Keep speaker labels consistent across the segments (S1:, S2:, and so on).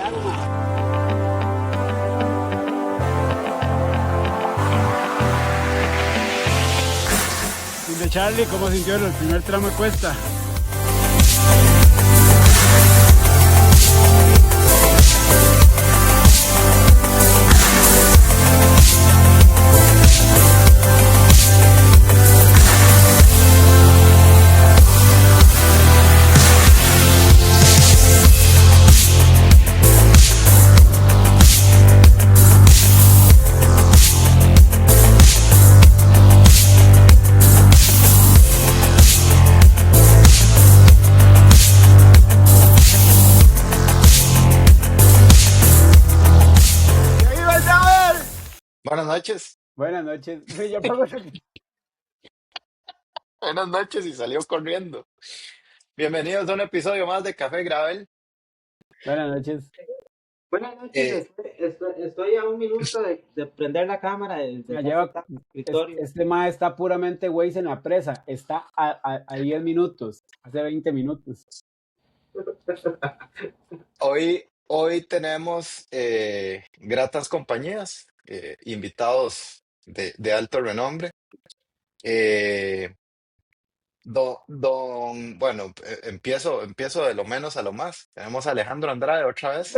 S1: hago, mae. Dice Charlie, ¿cómo sintió el primer tramo de cuesta?
S2: Buenas noches.
S1: Buenas noches. Sí, yo pongo eso.
S2: Buenas noches y salió corriendo. Bienvenidos a un episodio más de Café Gravel.
S1: Buenas noches.
S3: Buenas noches,
S2: Eh,
S3: estoy a un minuto de prender la cámara
S1: Me
S3: desde
S1: lleva,
S3: el escritorio.
S1: este mae está puramente Waze en la presa. Está a 10 minutos. Hace 20 minutos.
S2: hoy tenemos gratas compañías, invitados de alto renombre. Bueno, empiezo de lo menos a lo más. Tenemos a Alejandro Andrade otra vez,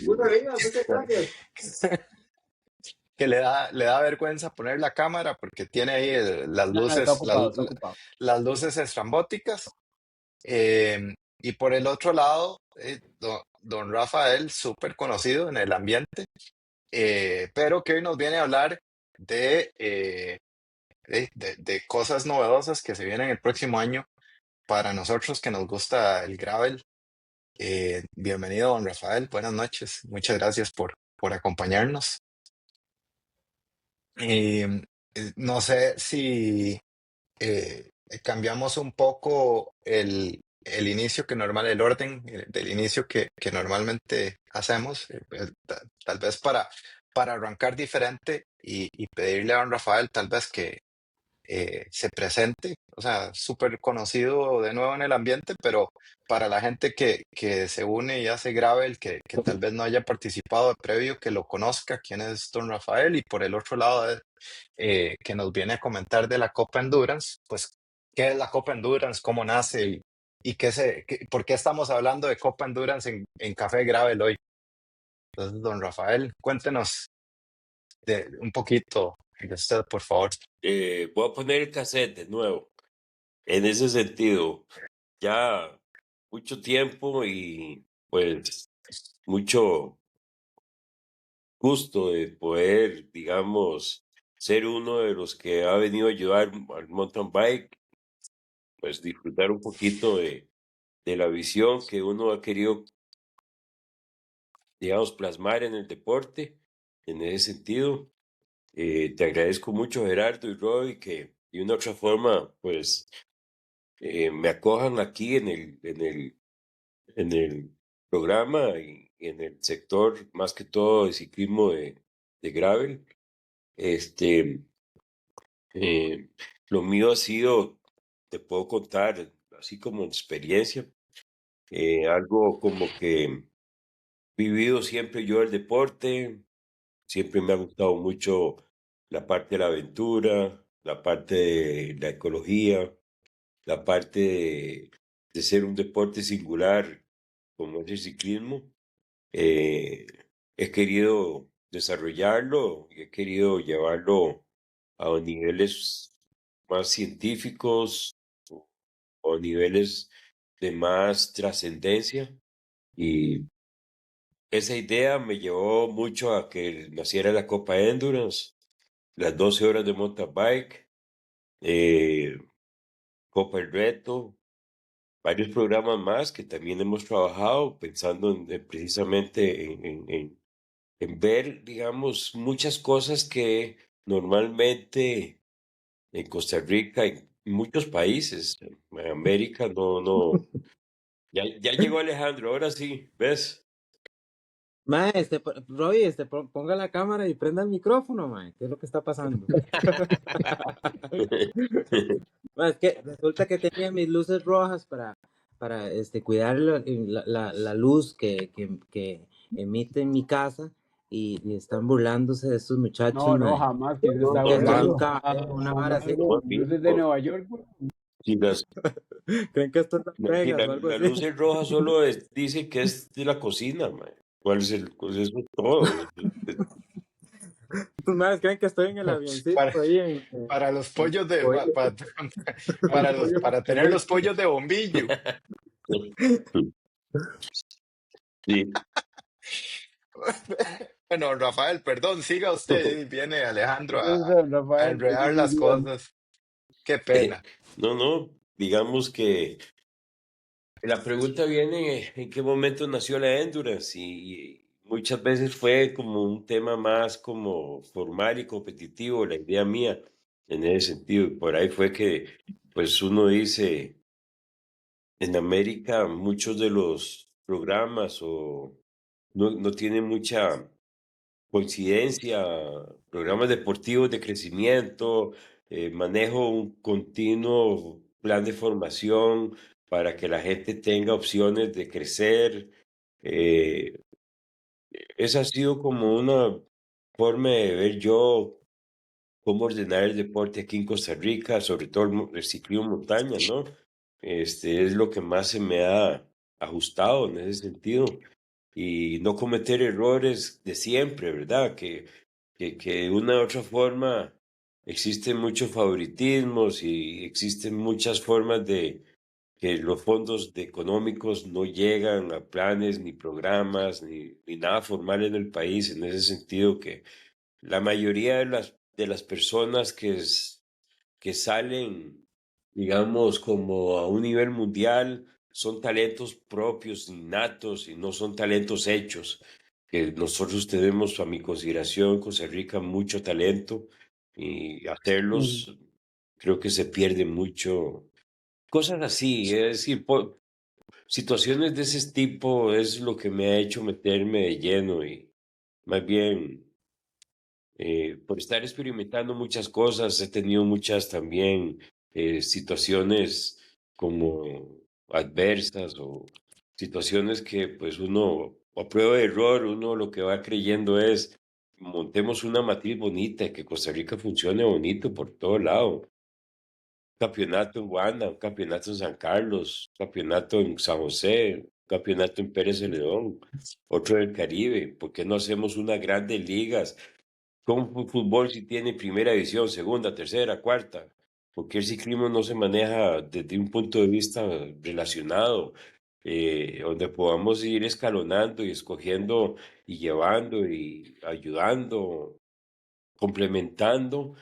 S3: Muchas gracias.
S2: que le da vergüenza poner la cámara porque tiene ahí las
S1: No, está
S2: luces,
S1: ocupado, está ocupado.
S2: las luces estrambóticas. Y por el otro lado, don Rafael, súper conocido en el ambiente, pero que hoy nos viene a hablar de cosas novedosas que se vienen el próximo año para nosotros que nos gusta el gravel. Bienvenido, don Rafael, buenas noches, muchas gracias por acompañarnos. No sé si cambiamos un poco el inicio el orden del inicio que normalmente hacemos, tal vez para arrancar diferente y pedirle a don Rafael tal vez que se presente, o sea, súper conocido de nuevo en el ambiente, pero para la gente que se une y hace gravel, que tal vez no haya participado de previo, que lo conozca, quién es don Rafael, y por el otro lado, que nos viene a comentar de la Copa Endurance, pues, ¿qué es la Copa Endurance? ¿Cómo nace? Y por qué estamos hablando de Copa Endurance en Café Gravel hoy. Entonces, don Rafael, cuéntenos un poquito de usted, por favor.
S4: Voy a poner el cassette de nuevo. En ese sentido, ya mucho tiempo y pues mucho gusto de poder, digamos, ser uno de los que ha venido a ayudar al mountain bike, pues disfrutar un poquito de la visión que uno ha querido, digamos, plasmar en el deporte. En ese sentido, te agradezco mucho, Gerardo y Roy, que de una u otra forma, pues, me acojan aquí en el programa y en el sector, más que todo, de ciclismo de gravel. Lo mío ha sido, te puedo contar, así como experiencia, algo como que he vivido siempre yo el deporte, siempre me ha gustado mucho la parte de la aventura, la parte de la ecología, la parte de ser un deporte singular como es el ciclismo. He querido desarrollarlo y he querido llevarlo a niveles más científicos o niveles de más trascendencia. Y esa idea me llevó mucho a que naciera la Copa Endurance, las 12 horas de mountain bike, Copa El Reto, varios programas más que también hemos trabajado pensando precisamente en ver, digamos, muchas cosas que normalmente en Costa Rica y en muchos países, en América, no. Ya llegó Alejandro, ahora sí, ¿ves?
S3: Mae, Roy, ponga la cámara y prenda el micrófono, mae. ¿Qué es lo que está pasando? Mae, es que resulta que tenía mis luces rojas para cuidar la luz que emite en mi casa y están burlándose de estos muchachos,
S1: No, no,
S3: mae.
S1: jamás que se está
S3: Que esto es un
S1: burlando.
S3: caballero, una vara
S1: Jamás,
S3: así.
S1: weón. Yo soy de Nueva York, weón.
S4: Si, las-
S3: ¿Creen que esto es Las
S4: si
S3: Vegas o algo
S4: la
S3: así?
S4: luz es roja, solo dice que es de la cocina, man. ¿Cuál es pues eso es todo?
S3: Estos maes creen que estoy en el avioncito
S2: Para,
S3: ahí
S2: para los pollos de,
S3: oye,
S1: Para los pollos
S2: para tener los pollos de bombillo.
S4: Sí.
S2: Bueno, Rafael, perdón, siga usted. Y viene Alejandro
S1: Don
S2: a
S1: Rafael,
S2: enredar las
S1: definitivamente.
S2: cosas. Qué pena.
S4: No, digamos que la pregunta viene en qué momento nació la Endurance y muchas veces fue como un tema más como formal y competitivo, la idea mía en ese sentido. Y por ahí fue que pues uno dice, en América muchos de los programas no tienen mucha coincidencia, programas deportivos de crecimiento, manejo un continuo plan de formación para que la gente tenga opciones de crecer. Eh, Esa ha sido como una forma de ver yo cómo ordenar el deporte aquí en Costa Rica, sobre todo el ciclismo montaña, ¿no? Es lo que más se me ha ajustado en ese sentido y no cometer errores de siempre, ¿verdad? Que de una u otra forma existen muchos favoritismos y existen muchas formas de que los fondos económicos no llegan a planes ni programas ni nada formal en el país, en ese sentido que la mayoría de las personas que salen, digamos, como a un nivel mundial, son talentos propios, innatos, y no son talentos hechos, que nosotros tenemos a mi consideración en Costa Rica mucho talento y
S1: Ujú.
S4: hacerlos creo que se pierde mucho. Cosas así, es decir, situaciones de ese tipo es lo que me ha hecho meterme de lleno y más bien por estar experimentando muchas cosas, he tenido muchas también situaciones como adversas o situaciones que pues uno a prueba de error, uno lo que va creyendo es montemos una matriz bonita, que Costa Rica funcione bonito por todo lado. Campeonato en Guana, un campeonato en San Carlos, un campeonato en San José, un campeonato en Pérez Celedón, otro del Caribe. ¿Por qué no hacemos unas grandes ligas? ¿Cómo fútbol si tiene primera división, segunda, tercera, cuarta? Porque el ciclismo no se maneja desde un punto de vista relacionado, donde podamos ir escalonando y escogiendo y llevando y ayudando, complementando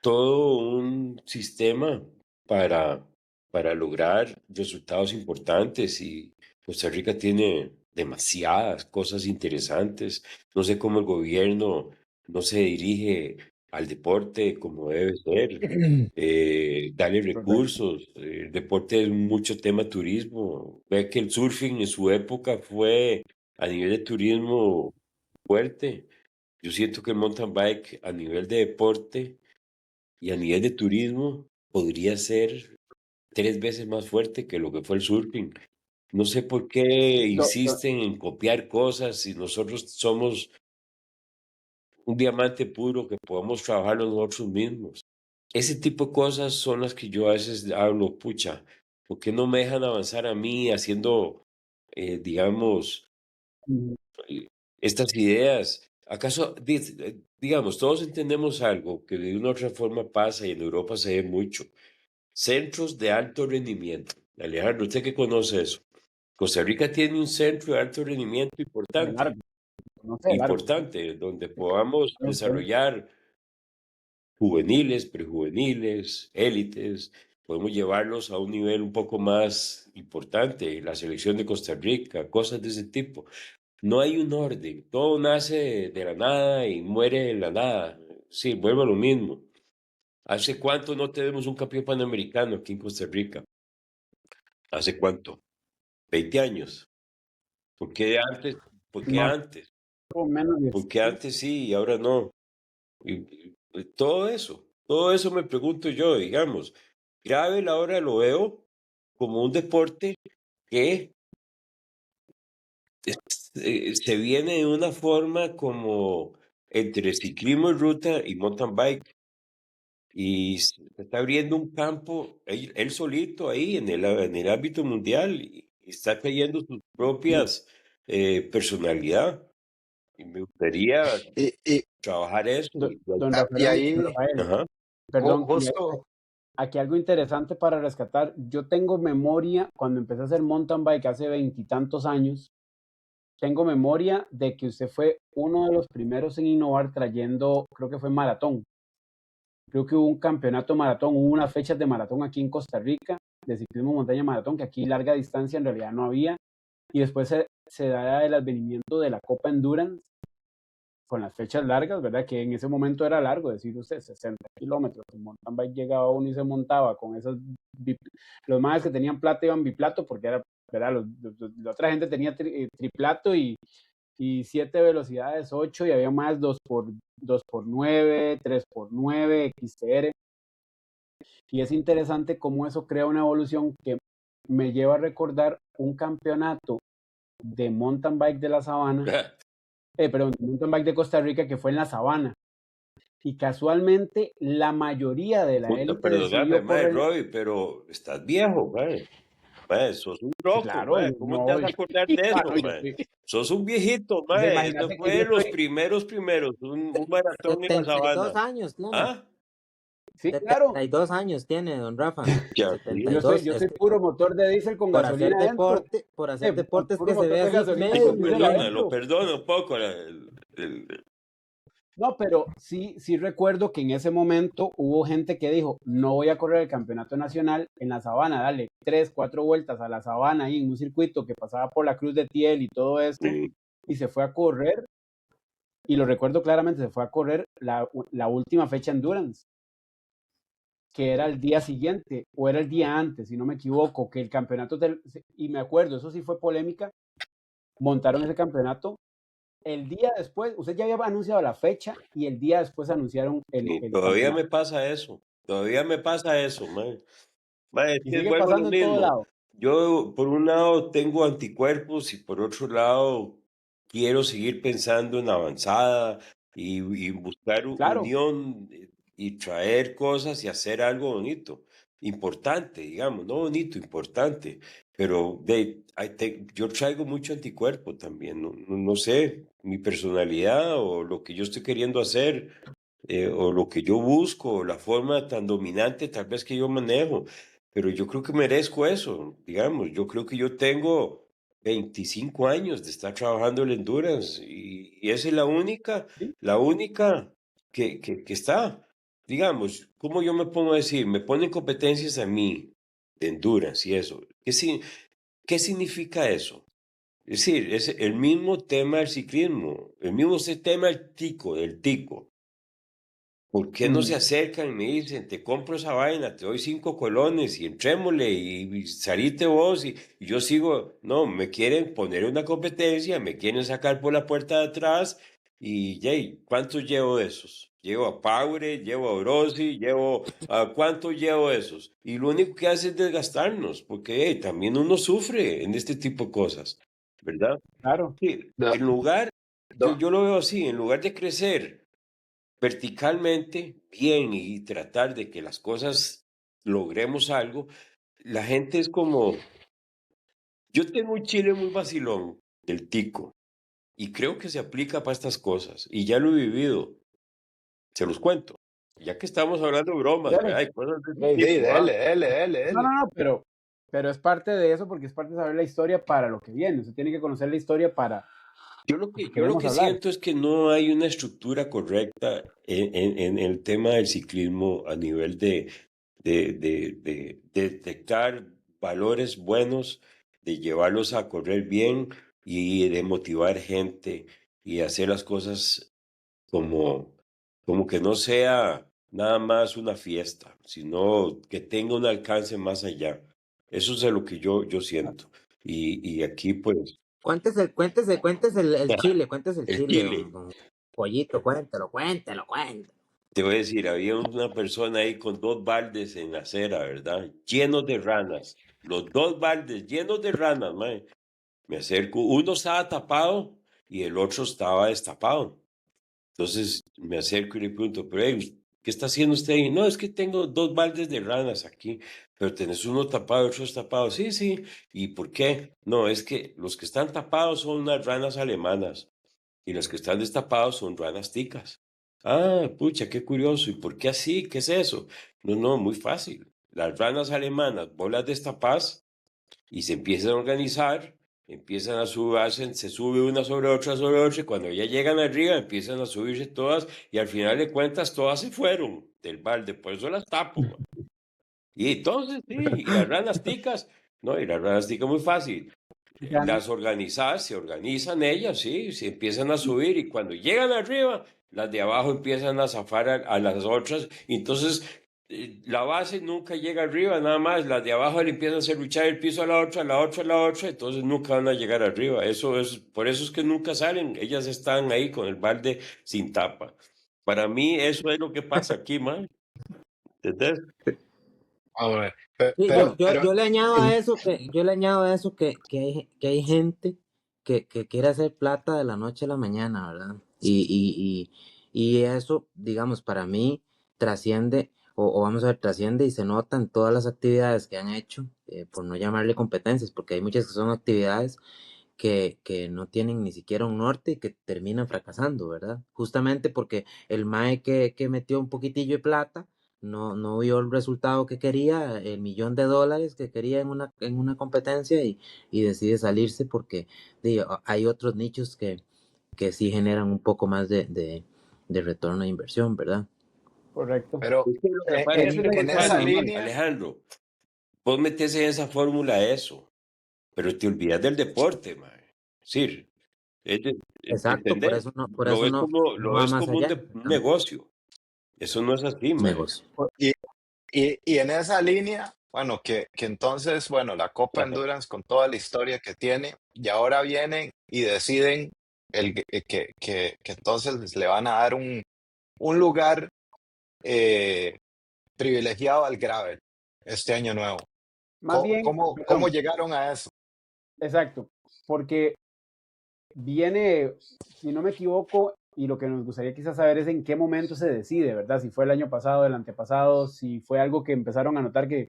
S4: todo un sistema para, para lograr resultados importantes y Costa Rica tiene demasiadas cosas interesantes. No sé cómo el gobierno no se dirige al deporte como debe ser, darle
S1: Correcto.
S4: recursos. El deporte es mucho tema turismo. Ve que el surfing en su época fue a nivel de turismo fuerte. Yo siento que el mountain bike a nivel de deporte y a nivel de turismo podría ser 3 veces más fuerte que lo que fue el surfing. No sé por qué
S1: Do- do-
S4: insisten en copiar cosas si nosotros somos un diamante puro que podamos trabajarlo nosotros mismos. Ese tipo de cosas son las que yo a veces hablo, pucha, ¿por qué no me dejan avanzar a mí haciendo, digamos,
S1: Ujú.
S4: estas ideas? ¿Acaso, digamos, todos entendemos algo que de una u otra forma pasa y en Europa se ve mucho? Centros de alto rendimiento. Alejandro, ¿usted qué conoce eso? Costa Rica tiene un centro de alto rendimiento
S1: de largo, no sé, de largo.
S4: importante, donde podamos
S1: No sé.
S4: desarrollar juveniles, prejuveniles, élites, podemos llevarlos a un nivel un poco más importante, la selección de Costa Rica, cosas de ese tipo. No hay un orden, todo nace de la nada y muere de la nada. Sí, vuelvo a lo mismo. ¿Hace cuánto no tenemos un campeón panamericano aquí en Costa Rica? ¿Hace cuánto? 20 años. ¿Por qué antes? ¿Por qué
S1: No,
S4: antes?
S1: menos de
S4: ¿Por qué antes sí y ahora no? Todo eso me pregunto yo, digamos. Gravel ahora lo veo como un deporte que se viene de una forma como entre ciclismo en ruta y mountain bike. Y se está abriendo un campo, él solito ahí en el ámbito mundial, y está trayendo sus propias personalidad. Y me gustaría
S2: Y
S4: trabajar eso.
S2: y
S1: Don
S2: ahí,
S1: Rafael,
S4: Ajá.
S1: perdón, y
S2: justo,
S1: aquí algo interesante para rescatar. Yo tengo memoria, cuando empecé a hacer mountain bike hace veintitantos años, tengo memoria de que usted fue uno de los primeros en innovar trayendo, creo que fue maratón. Creo que hubo un campeonato maratón, hubo unas fechas de maratón aquí en Costa Rica, de ciclismo montaña maratón, que aquí larga distancia en realidad no había. Y después se da el advenimiento de la Copa Endurance, con las fechas largas, ¿verdad? Que en ese momento era largo, decir usted, 60 kilómetros. En mountain bike llegaba uno y se montaba con esos. Los más que tenían plata iban biplato, porque era, ¿verdad? La otra gente tenía triplato y 7 velocidades, 8, y había más 2x9, 3x9, XTR. Y es interesante cómo eso crea una evolución que me lleva a recordar un campeonato de mountain bike de la sabana, perdón, mountain bike de Costa Rica, que fue en la sabana. Y casualmente la mayoría de la
S4: Puta,
S1: élite
S4: perdóname,
S1: decidió
S4: mae,
S1: correr.
S4: Roy, pero estás viejo, mae. Mae, sos un
S1: Sí,
S4: loco,
S1: claro,
S4: mae. ¿Cómo te
S1: no,
S4: vas a acordar de eso,
S1: claro,
S4: mae? Sos un viejito,
S1: o sea,
S4: mae. Eso
S1: imagínate que
S4: fue
S1: yo
S4: los
S1: estoy,
S4: primeros, un maratón en la
S3: 72
S4: sabana.
S3: años tiene.
S4: ¿Ah?
S1: sí, claro,
S3: 72 años tiene, don Rafa.
S4: Ya,
S1: yo soy,
S3: 72.
S1: yo
S3: Es
S1: soy
S3: que
S1: puro motor de diésel con
S3: por hacer
S1: gasolina adentro.
S3: deporte, por hacer deportes
S1: Puro
S3: que se
S1: motor
S3: ve
S1: de
S3: así
S1: gasolina
S4: ay,
S3: medio
S1: con
S4: lo
S1: diésel
S3: viejito.
S4: lo
S1: adentro.
S4: perdono un poco.
S1: No, pero sí recuerdo que en ese momento hubo gente que dijo, no voy a correr el campeonato nacional en la sabana, dale 3, 4 vueltas a la sabana ahí en un circuito que pasaba por la Cruz de Tiel y todo esto, y se fue a correr, y lo recuerdo claramente, se fue a correr la última fecha Endurance, que era el día siguiente, o era el día antes, si no me equivoco, que el campeonato, y me acuerdo, eso sí fue polémica, montaron ese campeonato. El día después, usted ya había anunciado la fecha y el día después anunciaron el
S4: Todavía
S1: campeonato.
S4: me pasa eso. Todavía me pasa eso, mae. Mae, es
S1: Y
S4: que
S1: sigue
S4: vuelvo a lo
S1: pasando en todo
S4: mismo.
S1: lado.
S4: Yo, por un lado, tengo anticuerpos y por otro lado, quiero seguir pensando en avanzada y buscar
S1: Claro,
S4: unión, y traer cosas y hacer algo bonito, importante, digamos, no bonito, importante. Pero yo traigo mucho anticuerpo también, no sé, mi personalidad o lo que yo estoy queriendo hacer, o lo que yo busco, o la forma tan dominante tal vez que yo manejo. Pero yo creo que merezco eso, digamos. Yo creo que yo tengo 25 años de estar trabajando en Endurance, y esa es
S1: sí,
S4: la única que está. Digamos, ¿cómo yo me pongo a decir? Me ponen competencias a mí de Endurance y eso. ¿Qué significa eso? Es decir, es el mismo tema del ciclismo, el mismo tema del tico. ¿Por qué no se acercan y me dicen, te compro esa vaina, te doy 5 colones y entrémosle y salite vos y yo sigo? No, me quieren poner una competencia, me quieren sacar por la puerta de atrás y, yay, ¿cuántos llevo de esos? Llevo a Power, llevo a Orosi, ¿cuántos llevo de esos? Y lo único que hace es desgastarnos, porque hey, también uno sufre en este tipo de cosas, ¿verdad?
S1: claro,
S4: Sí,
S2: do-
S4: en lugar,
S2: do-
S4: yo lo veo así, en lugar de crecer verticalmente bien y tratar de que las cosas logremos algo, la gente es como, yo tengo un chile muy vacilón del tico y creo que se aplica para estas cosas y ya lo he vivido, se los cuento, ya que estamos hablando de bromas, ¿verdad?
S1: dale.
S4: Hay cosas de ese
S2: Ey, sí,
S4: tipo, ¿ah?
S2: dele, dele, dele,
S1: No,
S2: dele.
S1: no, no, pero es parte de eso porque es parte de saber la historia para lo que viene. Usted tiene que conocer la historia para
S4: Yo lo
S1: lo que
S4: yo lo
S1: queremos
S4: que
S1: hablar.
S4: siento es que no hay una estructura correcta en el tema del ciclismo a nivel de detectar valores buenos, de llevarlos a correr bien y de motivar gente y hacer las cosas como, como que no sea nada más una fiesta, sino que tenga un alcance más allá. Eso es lo que yo siento. Y aquí, pues,
S3: Cuéntese el chile, cuéntese el
S4: el
S3: chile,
S4: Chile.
S3: don Pollito, cuéntelo.
S4: Te voy a decir, había una persona ahí con 2 baldes en la acera, ¿verdad? Llenos de ranas. Los 2 baldes llenos de ranas, mae. Me acerco, uno estaba tapado y el otro estaba destapado. Entonces me acerco y le pregunto, pero hey, ¿qué está haciendo usted ahí? No, es que tengo 2 baldes de ranas aquí, pero tenés uno tapado y otro destapado. Sí, sí. ¿Y por qué? No, es que los que están tapados son unas ranas alemanas y los que están destapados son ranas ticas. Ah, pucha, qué curioso. ¿Y por qué así? ¿Qué es eso? No, no, muy fácil. Las ranas alemanas, vos las destapás y se empiezan a organizar, empiezan a subir, se sube una sobre otra, y cuando ya llegan arriba empiezan a subirse todas, y al final de cuentas todas se fueron del balde, por eso las tapo, ma. Y entonces, sí, y las ranas ticas, no, y las ranas ticas muy fácil.
S1: Ya,
S4: Las organizadas, se organizan ellas, sí, se empiezan a subir y cuando llegan arriba, las de abajo empiezan a zafar a las otras. Y entonces, la base nunca llega arriba, nada más. Las de abajo le empiezan a serruchar el piso a la otra, a la otra, a la otra. Entonces nunca van a llegar arriba. Eso es, por eso es que nunca salen. Ellas están ahí con el balde sin tapa. Para mí, eso es lo que pasa aquí, man. ¿Entendés?
S2: A ver,
S3: Sí,
S2: pero,
S3: yo le añado a eso que hay gente que quiere hacer plata de la noche a la mañana, ¿verdad? Y eso, digamos, para mí trasciende, o vamos a ver, trasciende y se nota en todas las actividades que han hecho, por no llamarle competencias, porque hay muchas que son actividades que no tienen ni siquiera un norte y que terminan fracasando, ¿verdad? Justamente porque el MAE que metió un poquitillo de plata no vio el resultado que quería, el $1.000.000 que quería en una competencia y decide salirse porque hay otros nichos que sí generan un poco más de retorno de inversión, ¿verdad?
S1: correcto.
S2: pero
S4: Es que lo que
S2: en,
S4: pasa
S1: Ese
S4: es
S1: es el
S4: que,
S2: en esa
S1: problema.
S2: línea,
S4: Alejandro, vos metés en esa fórmula eso. Pero te olvidas del deporte, mae. Sí,
S3: Exacto, por
S4: ¿entendés?
S3: eso no
S4: Lo
S3: va
S4: ves
S3: más
S4: como
S3: allá,
S4: un
S3: exactamente.
S4: negocio. Eso no es así, mae.
S3: Negocio.
S2: y, y en esa línea, bueno, que entonces, bueno, la Copa Endurance con toda la historia que tiene, y ahora vienen y deciden que entonces le van a dar un lugar privilegiado al gravel este año nuevo.
S1: Más bien,
S2: Cómo
S1: perdón,
S2: llegaron a eso?
S1: exacto, porque viene, si no me equivoco, y lo que nos gustaría quizás saber es en qué momento se decide, ¿verdad? Si fue el año pasado, el antepasado, si fue algo que empezaron a notar que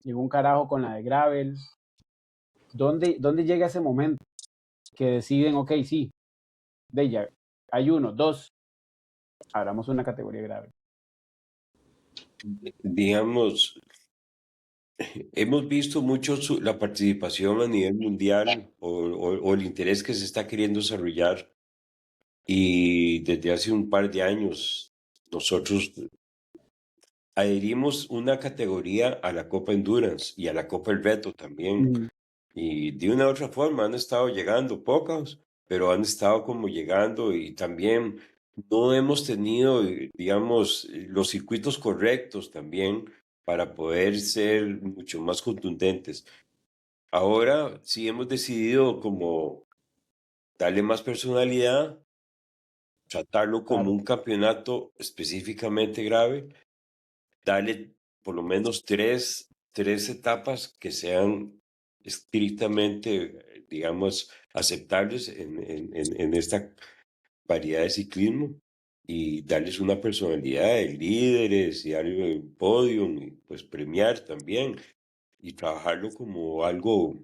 S1: llegó un carajo con la de Gravel. ¿Dónde llega ese momento que deciden, ok, sí, de ella, hay uno, dos, abramos una categoría Gravel?
S4: Digamos, hemos visto mucho la participación a nivel mundial o el interés que se está queriendo desarrollar. Y desde hace un par de años, nosotros adherimos una categoría a la Copa Endurance y a la Copa El Reto también.
S1: Mm,
S4: Y de una u otra forma han estado llegando pocos, pero han estado como llegando y también no hemos tenido, digamos, los circuitos correctos también para poder ser mucho más contundentes. Ahora sí hemos decidido como darle más personalidad, tratarlo como
S1: claro.
S4: un campeonato específicamente grave, darle por lo menos tres etapas que sean estrictamente, digamos, aceptables en esta variedad de ciclismo y darles una personalidad de líderes y darle un podium y pues premiar también y trabajarlo como algo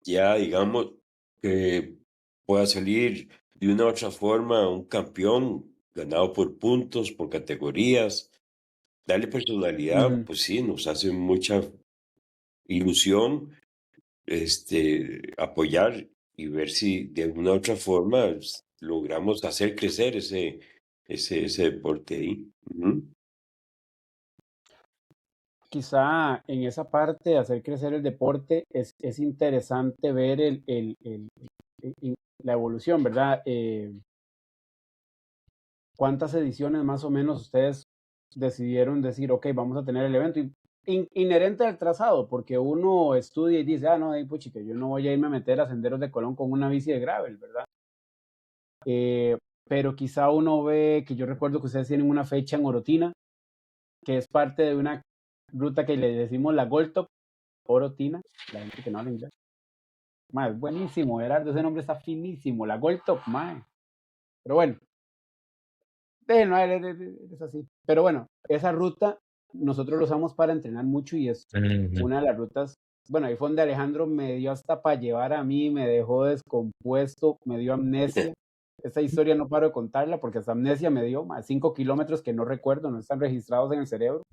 S4: ya, digamos, que pueda salir de una u otra forma un campeón ganado por puntos, por categorías. Darle personalidad,
S1: Ujú.
S4: pues sí, nos hace mucha ilusión apoyar y ver si de alguna u otra forma logramos hacer crecer ese deporte ahí. Ujú.
S1: Quizá en esa parte de hacer crecer el deporte es interesante ver la evolución, ¿verdad? ¿Cuántas ediciones más o menos ustedes decidieron decir, ok, vamos a tener el evento? Inherente al trazado, porque uno estudia y dice, ah, no, puchica, yo no voy a irme a meter a Senderos de Colón con una bici de gravel, ¿verdad? Pero quizá uno ve que yo recuerdo que ustedes tienen una fecha en Orotina, que es parte de una ruta que le decimos la Gold Top, Orotina, la gente que no habla inglés. Mae, es buenísimo, Gerardo, ese nombre está finísimo, la Gold Top, mae. Pero bueno, no, es así. Pero bueno, esa ruta nosotros lo usamos para entrenar mucho y es una de las rutas. Bueno, ahí fue donde Alejandro me dio hasta para llevar a mí, me dejó descompuesto, me dio amnesia. Esta historia no paro de contarla porque esta amnesia me dio más 5 kilómetros que no recuerdo, no están registrados en el cerebro.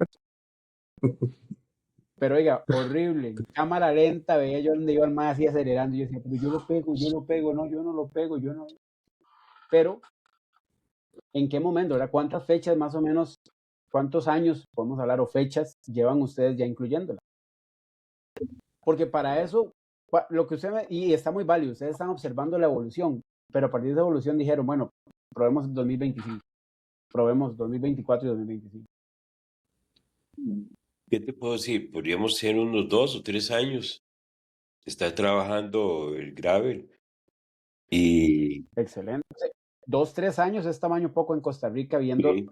S1: Pero oiga, horrible, en cámara lenta, veía yo donde iba el más así acelerando. Y yo decía, pero yo lo pego, no, yo no lo pego, yo no. Pero, ¿en qué momento? ¿Verdad? ¿Cuántas fechas más o menos, cuántos años, podemos hablar, o fechas llevan ustedes ya incluyéndola? Porque para eso, lo que usted y está muy válido, ustedes están observando la evolución, pero a partir de esa evolución dijeron, bueno, probemos 2025, probemos 2024 y 2025.
S4: ¿Qué te puedo decir? Podríamos ser unos 2 o 3 años. Está trabajando el gravel y
S1: Excelente. 2, 3 años es tamaño poco en Costa Rica viendo
S4: sí,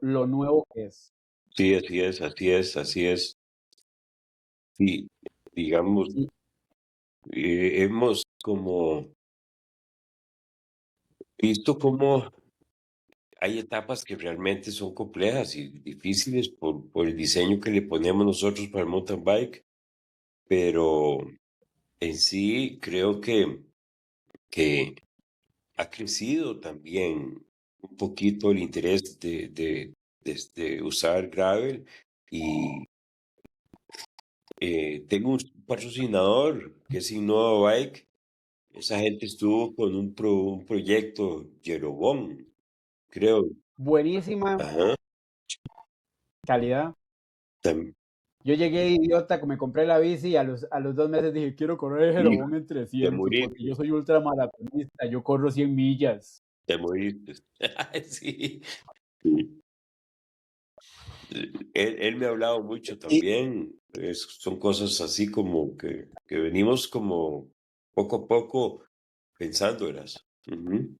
S1: lo nuevo que es.
S4: sí, así es. Y digamos,
S1: Y,
S4: hemos como visto cómo hay etapas que realmente son complejas y difíciles por el diseño que le ponemos nosotros para el mountain bike, pero en sí creo que ha crecido también un poquito el interés de usar gravel y tengo un patrocinador que es Innova Bike. Esa gente estuvo con un proyecto Jeroboam, creo.
S1: buenísima
S4: Ajá.
S1: calidad.
S4: Tam-
S1: Yo llegué de idiota, me compré la bici y a los 2 meses dije, quiero correr el
S4: y
S1: Jerobón en
S4: te
S1: 300 porque
S4: moriste,
S1: yo soy ultramaratonista, yo corro 100 millas.
S4: te moriste. Sí. Sí. Él me ha hablado mucho
S2: Y,
S4: también. Son cosas así como que venimos como poco a poco pensándolas. Ujú.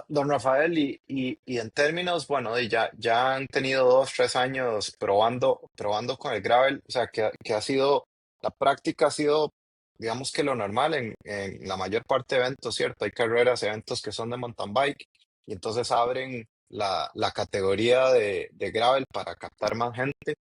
S2: don Rafael, y en términos, bueno, ya han tenido 2, 3 años probando con el gravel, o sea, que ha sido, la práctica ha sido, digamos que lo normal en la mayor parte de eventos, ¿cierto? Hay carreras, eventos que son de mountain bike, y entonces abren la categoría de gravel para captar más gente.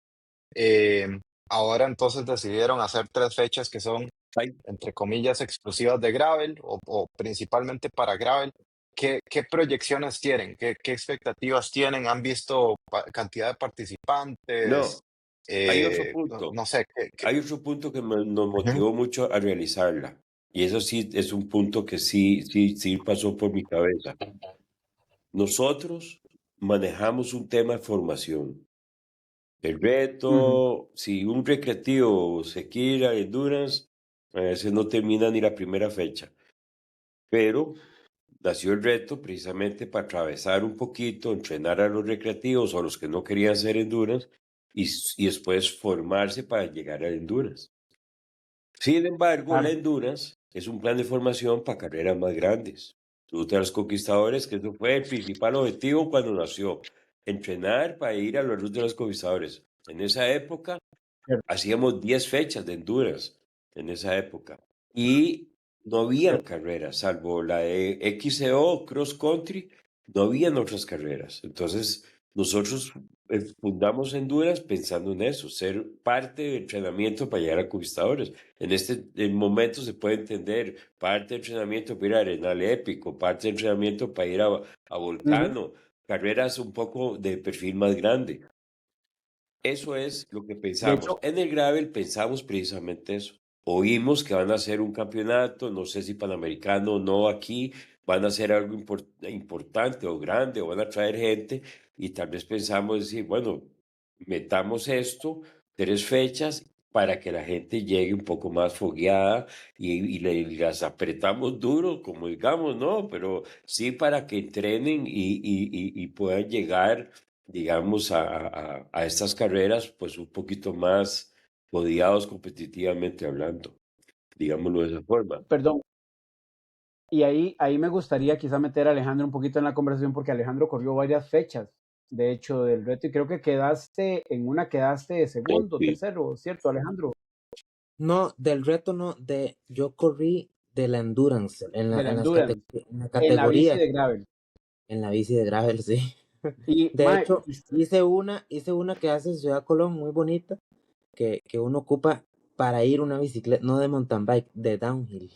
S2: Eh, Ahora entonces decidieron hacer 3 fechas que son,
S4: Ay,
S2: entre comillas, exclusivas de gravel o principalmente para gravel. ¿Qué proyecciones tienen? ¿Qué expectativas tienen? ¿Han visto cantidad de participantes?
S4: no, hay otro
S2: No,
S4: punto.
S2: no sé,
S4: Hay otro punto que nos
S2: Ujú,
S4: motivó mucho a realizarla. Y eso sí es un punto que sí pasó por mi cabeza. Nosotros manejamos un tema de formación. El
S1: Ujú.
S4: reto, si un recreativo se quiere ir a Endurance, a veces no termina ni la primera fecha. Pero nació el reto precisamente para atravesar un poquito, entrenar a los recreativos o a los que no querían hacer Endurance y después formarse para llegar a Endurance. Sin embargo, la
S1: Claro,
S4: Endurance es un plan de formación para carreras más grandes. Ruta de los Conquistadores, que eso fue el principal objetivo cuando nació, entrenar para ir a la Ruta de los Conquistadores. En esa época
S1: cierto,
S4: hacíamos 10 fechas de Endurance, en esa época. Y no habían
S1: cierto.
S4: carreras, salvo la de XCO, Cross Country, no habían otras carreras. Entonces, nosotros fundamos Endurance pensando en eso, ser parte del entrenamiento para llegar a Conquistadores. En este momento se puede entender parte de entrenamiento para ir a Arenal Épico, parte de entrenamiento para ir a
S1: Ujú.
S4: Volcano, carreras un poco de perfil más grande. Eso es lo que
S1: De
S4: pensamos.
S1: hecho,
S4: En el gravel pensamos precisamente eso. Oímos que van a hacer un campeonato, no sé si panamericano o no aquí, van a hacer algo importante o grande o van a traer gente y tal vez pensamos decir, bueno, metamos esto, 3 fechas para que la gente llegue un poco más fogueada y las apretamos duro, como digamos, ¿no? Pero sí para que entrenen y puedan llegar digamos, a estas carreras, pues un poquito más rodeados competitivamente hablando, digámoslo de esa forma.
S1: perdón, y ahí me gustaría quizá meter a Alejandro un poquito en la conversación porque Alejandro corrió varias fechas, de hecho, del reto y creo que quedaste, en una quedaste de segundo,
S4: Sí,
S1: tercero, ¿cierto, Alejandro?
S3: No, del reto no, yo corrí de la endurance,
S1: de la
S3: en
S1: endurance,
S3: en la
S1: en la bici
S3: categoría,
S1: de gravel.
S3: en la bici de gravel, sí.
S1: Y,
S3: De
S1: mae,
S3: hecho, hice una que hace Ciudad Colón muy bonita, que uno ocupa para ir una bicicleta, no de mountain bike, de downhill.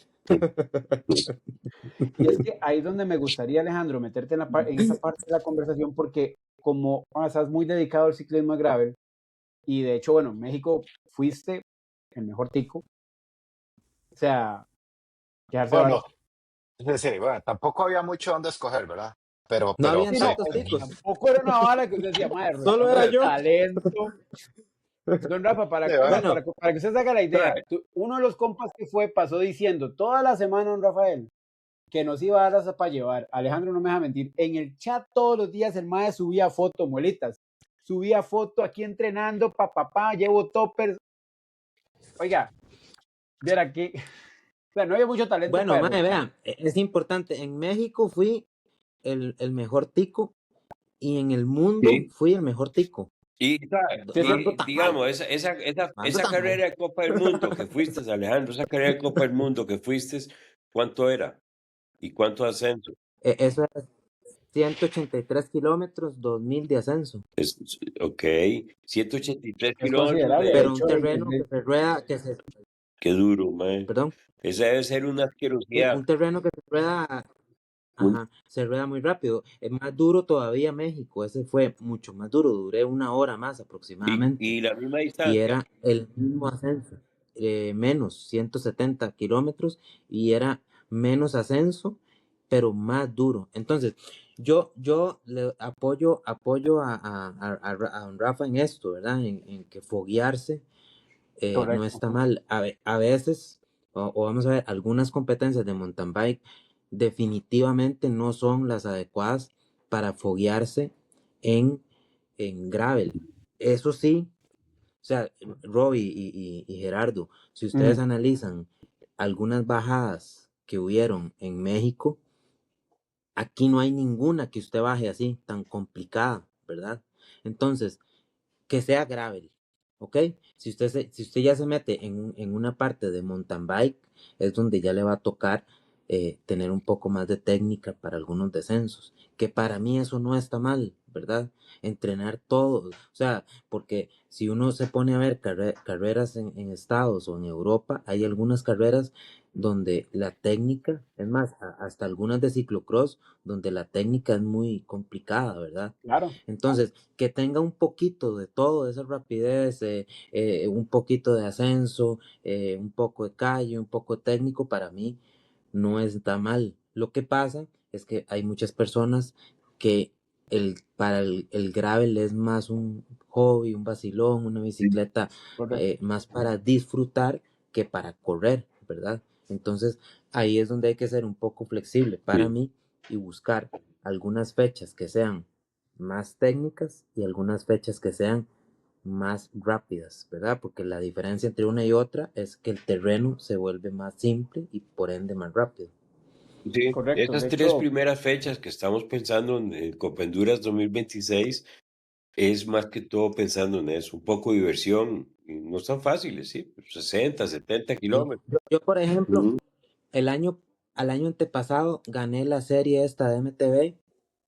S1: y es que ahí es donde me gustaría, Alejandro, meterte en esa parte de la conversación, porque como estás muy dedicado al ciclismo de gravel, y de hecho, bueno, México fuiste el mejor tico, o sea, quedarse
S2: Bueno,
S1: vara.
S2: sí, bueno, tampoco había mucho donde escoger, ¿verdad?
S3: No
S2: Pero
S3: habían
S1: Sí, no,
S2: sí.
S3: tantos ticos,
S1: tampoco era una vara que usted decía, madre, este
S3: solo era
S1: hombre de
S3: yo.
S1: talento. Don Rafa,
S2: Sí, bueno,
S3: Bueno,
S1: para que usted se haga la idea, uno de los compas que fue pasó diciendo toda la semana, don Rafael, que nos iba a dar para llevar. Alejandro no me deja mentir. En el chat todos los días el mae subía foto, muelitas. Subía foto aquí entrenando, papá, llevo toppers. Oiga, viera que, o sea, no había mucho talento
S3: bueno,
S1: para
S3: mae,
S1: derrochar.
S3: vean, es importante, en México fui el mejor tico y en el mundo
S4: Sí.
S3: fui el mejor tico.
S1: Sí,
S3: No
S1: sí.
S3: ando tan mal,
S4: Digamos,
S3: no ando
S4: esa
S3: tan mal.
S4: carrera de Copa del Mundo que fuiste, Alejandro, esa carrera de Copa del Mundo que fuiste, ¿cuánto era? ¿Y cuánto ascenso?
S3: Eso era 183 kilómetros, 2000 de ascenso,
S4: Ok, 183
S1: Es
S4: kilómetros
S1: considerable. De
S3: pero
S1: hecho,
S3: un terreno que se rueda,
S4: qué duro, man.
S3: perdón,
S4: Esa debe ser una asquerosidad.
S3: un terreno que se rueda,
S4: Un-
S3: ajá, se rueda muy rápido. Es más duro todavía México, ese fue mucho más duro, duré una hora más aproximadamente.
S4: y la misma
S3: Y
S4: distancia.
S3: era el mismo ascenso, menos 170 kilómetros y era menos ascenso, pero más duro. Entonces, yo le apoyo a don Rafa en esto, ¿verdad? En que foguearse no
S1: correcto.
S3: está mal. A veces, o vamos a ver, algunas competencias de mountain bike definitivamente no son las adecuadas para foguearse en gravel. Eso sí, o sea, Robbie y Gerardo, si ustedes
S1: Ujú.
S3: analizan algunas bajadas que hubieron en México, aquí no hay ninguna que usted baje así, tan complicada, ¿verdad? Entonces, que sea gravel, ¿ok? Si usted ya se mete en una parte de mountain bike, es donde ya le va a tocar tener un poco más de técnica para algunos descensos, que para mí eso no está mal, ¿verdad? Entrenar todo, o sea, porque si uno se pone a ver carreras en Estados o en Europa, hay algunas carreras donde la técnica, es más, hasta algunas de ciclocross, donde la técnica es muy complicada, ¿verdad?
S1: Claro.
S3: Entonces, que tenga un poquito de todo, esa rapidez, un poquito de ascenso, un poco de calle, un poco técnico, para mí no está mal. Lo que pasa es que hay muchas personas que para el gravel es más un hobby, un vacilón, una bicicleta
S1: Correcto.
S3: más para disfrutar que para correr, ¿verdad? Entonces, ahí es donde hay que ser un poco flexible para
S4: Sí.
S3: mí y buscar algunas fechas que sean más técnicas y algunas fechas que sean más rápidas, ¿verdad? Porque la diferencia entre una y otra es que el terreno se vuelve más simple y por ende más rápido.
S4: Sí,
S1: Correcto.
S4: esas
S1: De
S4: tres
S1: hecho,
S4: primeras fechas que estamos pensando en Copa Honduras 2026 es más que todo pensando en eso, un poco de diversión, y no están fáciles, sí, 60, 70
S3: Sí.
S4: kilómetros.
S3: Yo, por ejemplo,
S4: Ujú.
S3: el año, al año antepasado gané la serie esta de MTV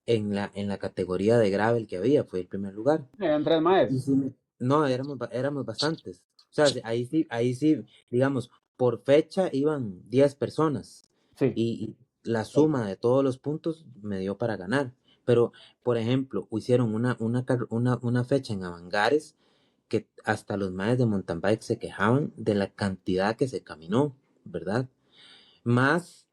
S3: en la categoría de gravel que había, fue el primer lugar.
S1: eran tres maes.
S3: Y sí no, éramos bastantes. O sea, ahí sí, digamos, por fecha iban 10 personas
S1: Sí.
S3: y la suma de todos los puntos me dio para ganar. Pero, por ejemplo, hicieron una fecha en Avangares que hasta los maes de mountain bike se quejaban de la cantidad que se caminó, ¿verdad? Más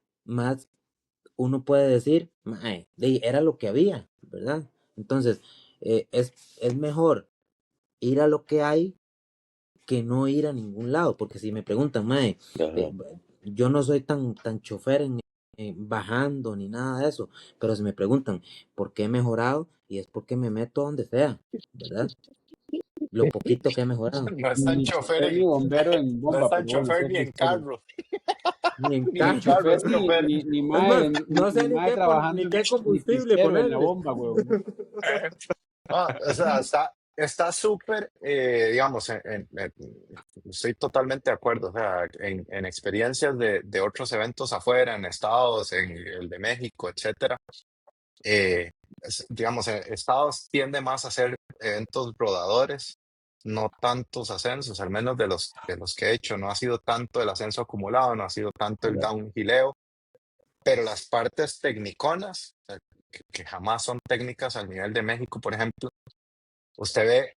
S3: uno puede decir, "Mae, era lo que había, ¿verdad?" Entonces, es mejor ir a lo que hay que no ir a ningún lado, porque si me preguntan, mae,
S4: Ajá.
S3: yo no soy tan chofer bajando ni nada de eso, pero si me preguntan por qué he mejorado, y es porque me meto donde sea, ¿verdad? Lo poquito que he mejorado.
S2: No es tan
S1: Ni
S2: chofer
S1: chofer ni bombero en
S2: no es
S1: bomba,
S2: tan
S1: pero bueno,
S2: chofer
S1: eso es
S2: ni
S1: otra
S2: en
S1: historia.
S2: carro,
S3: Ni en
S2: ni en
S1: Ni
S3: carro.
S2: carro
S1: chofer,
S2: es chofer.
S3: Es más, no
S1: ni
S3: sé
S1: mae
S3: ni
S1: trabajando
S3: qué
S1: ni
S3: combustible
S1: pistero en la
S3: ponerle.
S1: bomba, weón.
S2: O sea, está súper, digamos, estoy totalmente de acuerdo, o sea, en experiencias de otros eventos afuera, en Estados, en el de México, etcétera, digamos, Estados tiende más a hacer eventos rodadores, no tantos ascensos, al menos de los que he hecho, no ha sido tanto el ascenso acumulado, no ha sido tanto el
S1: Correcto.
S2: downhilleo, pero las partes tecniconas, o sea, que jamás son técnicas al nivel de México, por ejemplo, usted ve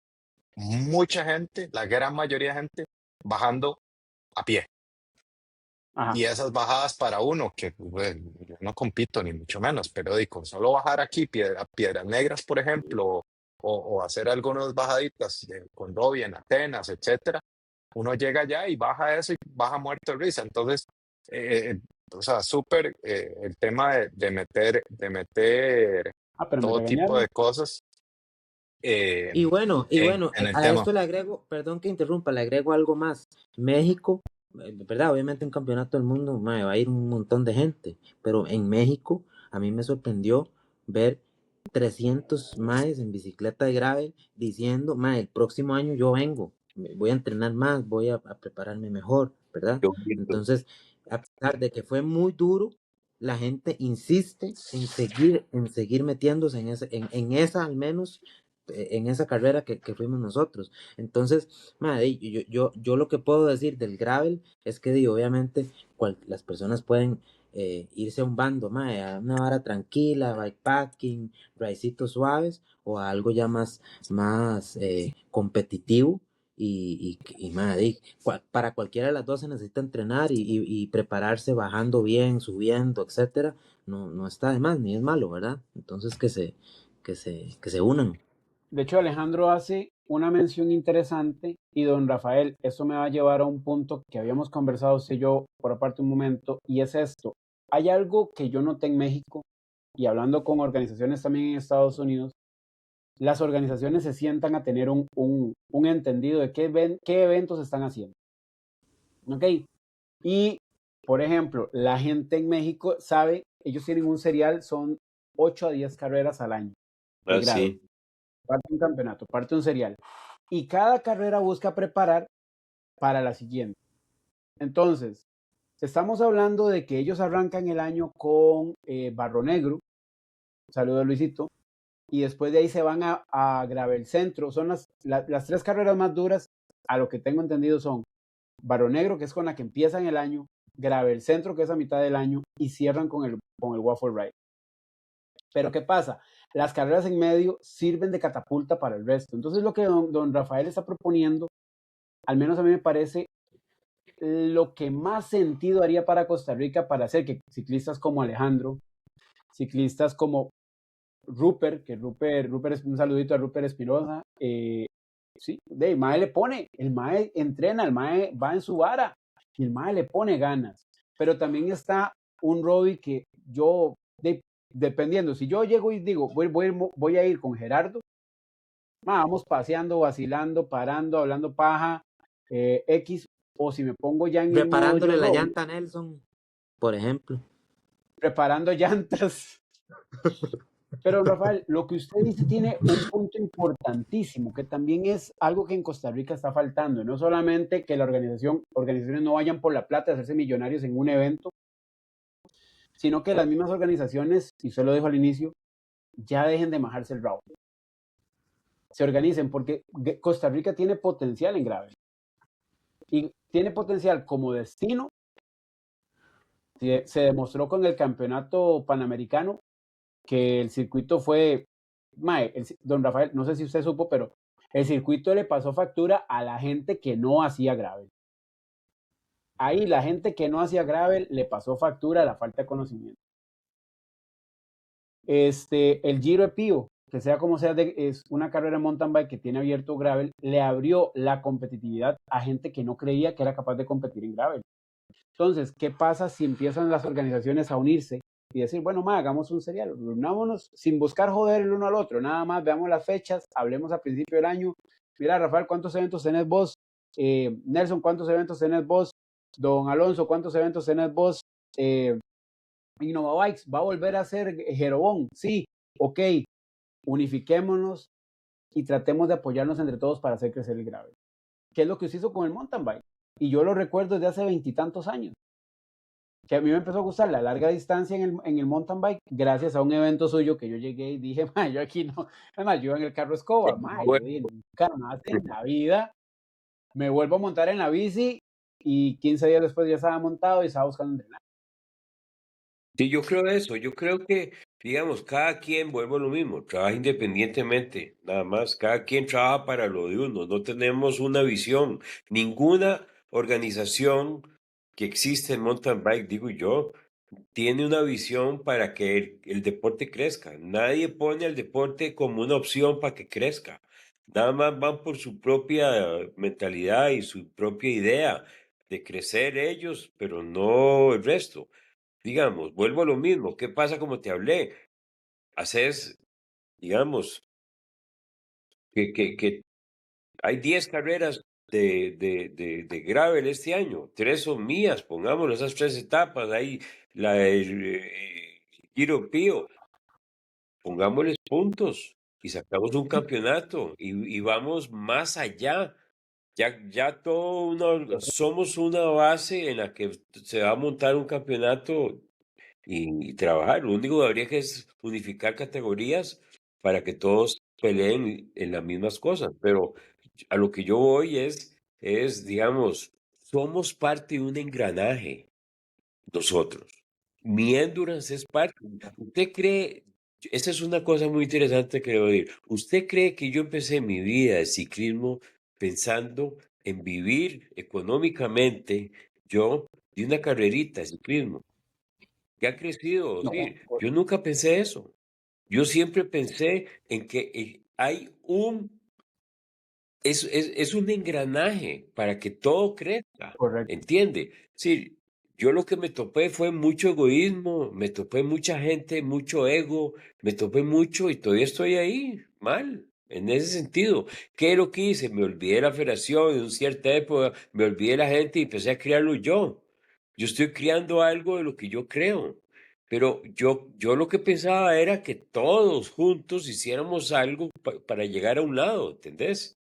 S2: mucha gente, la gran mayoría de gente, bajando a pie.
S1: Ajá.
S2: Y esas bajadas para uno, que pues, yo no compito ni mucho menos, pero digo, solo bajar aquí Piedras Negras, por ejemplo, o hacer algunas bajaditas con Robbie en Atenas, etcétera, uno llega allá y baja eso y baja muerto de risa. Entonces, o sea, súper el tema de meter
S1: Pero me
S2: todo tipo
S1: regañaron.
S2: de cosas
S3: Y
S2: en,
S3: bueno,
S2: en el
S3: a
S2: tema.
S3: esto le agrego, perdón que interrumpa, le agrego algo más. México, ¿verdad? Obviamente un campeonato del mundo, mae, va a ir un montón de gente, pero en México a mí me sorprendió ver 300 maes en bicicleta de gravel diciendo, mae, el próximo año yo vengo, voy a entrenar más, voy a prepararme mejor, ¿verdad?
S4: Qué bonito.
S3: Entonces, a pesar de que fue muy duro, la gente insiste en seguir metiéndose en esa al menos en esa carrera que fuimos nosotros. Entonces, madre, yo lo que puedo decir del gravel es que obviamente las personas pueden irse a un bando, madre, a una vara tranquila, bikepacking, raicitos suaves o a algo ya más competitivo. Madre, para cualquiera de las dos se necesita entrenar y prepararse bajando bien, subiendo, etcétera. No está de más ni es malo, ¿verdad? Entonces que se unan.
S1: De hecho, Alejandro hace una mención interesante y don Rafael, eso me va a llevar a un punto que habíamos conversado usted y yo por aparte un momento, y es esto. Hay algo que yo noté en México y hablando con organizaciones también en Estados Unidos, las organizaciones se sientan a tener un entendido de qué eventos están haciendo. ¿Ok? Y, por ejemplo, la gente en México sabe, ellos tienen un serial, son 8 a 10 carreras al año de
S4: Ah,
S1: grado.
S4: sí.
S1: Parte un campeonato, parte un serial. Y cada carrera busca preparar para la siguiente. Entonces, estamos hablando de que ellos arrancan el año con Barro Negro, saludo a Luisito, y después de ahí se van a Gravel Centro. Son las tres carreras más duras, a lo que tengo entendido son Barro Negro, que es con la que empiezan el año, Gravel Centro, que es a mitad del año, y cierran con el Waffle Ride. Pero ¿qué pasa? Las carreras en medio sirven de catapulta para el resto. Entonces lo que don Rafael está proponiendo, al menos a mí me parece lo que más sentido haría para Costa Rica para hacer que ciclistas como Alejandro, ciclistas como Rupert, que Rupert es un saludito a Rupert Espinosa, sí, el Mae le pone, el Mae entrena, el Mae va en su vara y el Mae le pone ganas. Pero también está un Robbie que yo, dependiendo, si yo llego y digo, voy a ir con Gerardo, vamos paseando, vacilando, parando, hablando paja, X, o si me pongo ya en mi modo yo
S3: Preparándole la
S1: Robbie,
S3: llanta a Nelson, por ejemplo.
S1: preparando llantas. Pero Rafael, lo que usted dice tiene un punto importantísimo, que también es algo que en Costa Rica está faltando. No solamente que organizaciones no vayan por la plata a hacerse millonarios en un evento, sino que las mismas organizaciones, y usted lo dijo al inicio, ya dejen de majarse el rabo. Se organicen, porque Costa Rica tiene potencial en gravel. Y tiene potencial como destino. Se demostró con el campeonato panamericano que el circuito fue, don Rafael, no sé si usted supo, pero el circuito le pasó factura a la gente que no hacía gravel. Ahí la gente que no hacía gravel le pasó factura a la falta de conocimiento. El Giro de Pío, que sea como sea, es una carrera de mountain bike que tiene abierto gravel, le abrió la competitividad a gente que no creía que era capaz de competir en gravel. Entonces, ¿qué pasa si empiezan las organizaciones a unirse y decir, bueno, hagamos un serial, unámonos sin buscar joder el uno al otro, nada más veamos las fechas, hablemos a principio del año, mira, Rafael, ¿cuántos eventos tenés vos? Nelson, ¿cuántos eventos tenés vos? Don Alonso, ¿cuántos eventos tenés vos? Innova Bikes, ¿va a volver a ser Jerobón? Sí, ok, unifiquémonos, y tratemos de apoyarnos entre todos para hacer crecer el gravel. ¿Qué es lo que usted hizo con el mountain bike? Y yo lo recuerdo desde hace 20 y tantos años, que a mí me empezó a gustar la larga distancia en el mountain bike gracias a un evento suyo que yo llegué y dije, yo aquí no, además yo en el carro escoba, yo dije, nunca más en la vida me vuelvo a montar en la bici, y 15 días después ya estaba montado y estaba buscando entrenar.
S4: Sí, yo creo eso. Yo creo que, digamos, cada quien, vuelvo a lo mismo, trabaja independientemente, nada más. Cada quien trabaja para lo de uno. No tenemos una visión. Ninguna organización que existe en mountain bike, digo yo, tiene una visión para que el deporte crezca. Nadie pone al deporte como una opción para que crezca. Nada más van por su propia mentalidad y su propia idea de crecer ellos, pero no el resto. Digamos, vuelvo a lo mismo. ¿Qué pasa como te hablé? Haces, digamos, que hay 10 carreras de gravel este año. 3 son mías, pongámoslo, esas 3 etapas. Hay la Giro Pío. Pongámosles puntos y sacamos un campeonato y vamos más allá. Ya somos una base en la que se va a montar un campeonato y trabajar. Lo único que habría que es unificar categorías para que todos peleen en las mismas cosas. Pero a lo que yo voy digamos, somos parte de un engranaje nosotros. Mi endurance es parte. ¿Usted cree? Esa es una cosa muy interesante que debo decir. ¿Usted cree que yo empecé mi vida de ciclismo pensando en vivir económicamente yo de una carrerita de ciclismo? Que ha crecido.
S1: No,
S4: Sí, yo nunca pensé eso. Yo siempre pensé en que hay es un engranaje para que todo crezca,
S1: correcto,
S4: ¿entiende? Sí, yo lo que me topé fue mucho egoísmo, me topé mucha gente, mucho ego, me topé mucho y todavía estoy ahí, mal, en ese sentido. ¿Qué es lo que hice? Me olvidé de la federación en una cierta época, me olvidé de la gente y empecé a criarlo yo. Yo estoy criando algo de lo que yo creo. Pero yo lo que pensaba era que todos juntos hiciéramos algo para llegar a un lado, ¿entendés?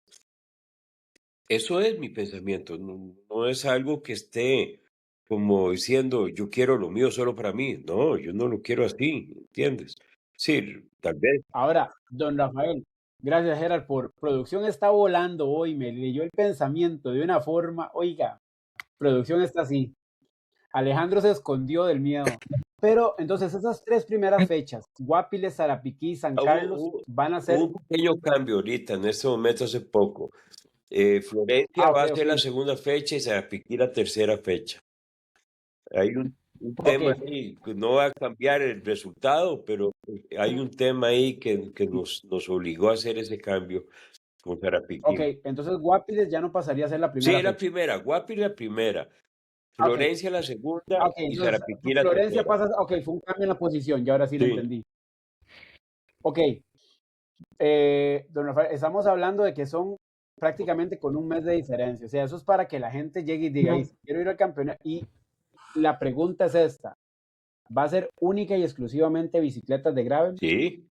S4: Eso es mi pensamiento, no es algo que esté como diciendo, yo quiero lo mío solo para mí. No, yo no lo quiero así, ¿entiendes? Sí, tal vez.
S1: ahora, don Rafael, gracias Gerard por producción, está volando hoy, me leyó el pensamiento de una forma, oiga, producción está así. Alejandro se escondió del miedo. Pero entonces esas 3 primeras fechas, Guapiles, Sarapiquí y San Carlos,
S4: Hubo,
S1: van a
S4: hubo
S1: ser...
S4: un pequeño cambio ahorita, en este momento hace poco. Florencia
S1: Ok,
S4: va a ser
S1: ok,
S4: la segunda fecha y Sarapiquí la tercera fecha. Hay un
S1: ok,
S4: tema ahí que no va a cambiar el resultado, pero hay un tema ahí que nos obligó a hacer ese cambio con
S1: ok.
S4: Sarapiquí.
S1: Entonces Guapiles ya no pasaría a ser la
S4: Sí,
S1: primera
S4: la
S1: fecha.
S4: primera, Guapi la primera,
S1: Ok,
S4: Florencia la segunda
S1: ok.
S4: y
S1: Entonces
S4: Sarapiquí la
S1: Florencia
S4: tercera.
S1: pasa... Ok, fue un cambio en la posición, y ahora sí lo
S4: Sí,
S1: entendí. Ok, don Rafael, estamos hablando de que son prácticamente con un mes de diferencia. O sea, eso es para que la gente llegue y diga, "Ay, quiero ir al campeonato". Y la pregunta es esta, ¿va a ser única y exclusivamente bicicletas de gravel?
S4: sí,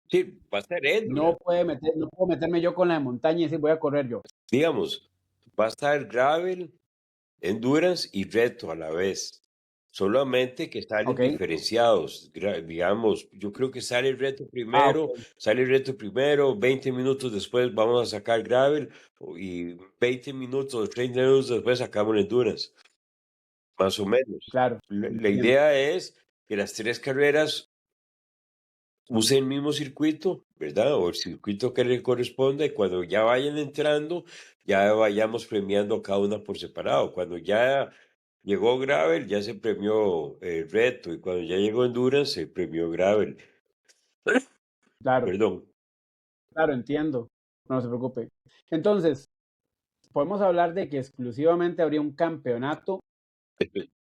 S4: sí, va a ser
S1: No
S4: endurance.
S1: no puedo meterme yo con la de montaña y decir voy a correr yo.
S4: Digamos, va a estar gravel, endurance y reto a la vez. Solamente que salen
S1: Ok.
S4: diferenciados. Digamos, yo creo que
S1: Ok,
S4: sale el reto primero, 20 minutos después vamos a sacar gravel y 20 minutos, 30 minutos después sacamos el endurance. Más o menos.
S1: claro,
S4: La
S1: entiendo.
S4: idea es que las 3 carreras usen el mismo circuito, ¿verdad? O el circuito que le corresponda, y cuando ya vayan entrando, ya vayamos premiando cada una por separado. Cuando ya llegó Gravel, ya se premió Reto, y cuando ya llegó Endurance, se premió Gravel.
S1: Claro,
S4: Perdón.
S1: claro, entiendo. No se preocupe. Entonces, podemos hablar de que exclusivamente habría un campeonato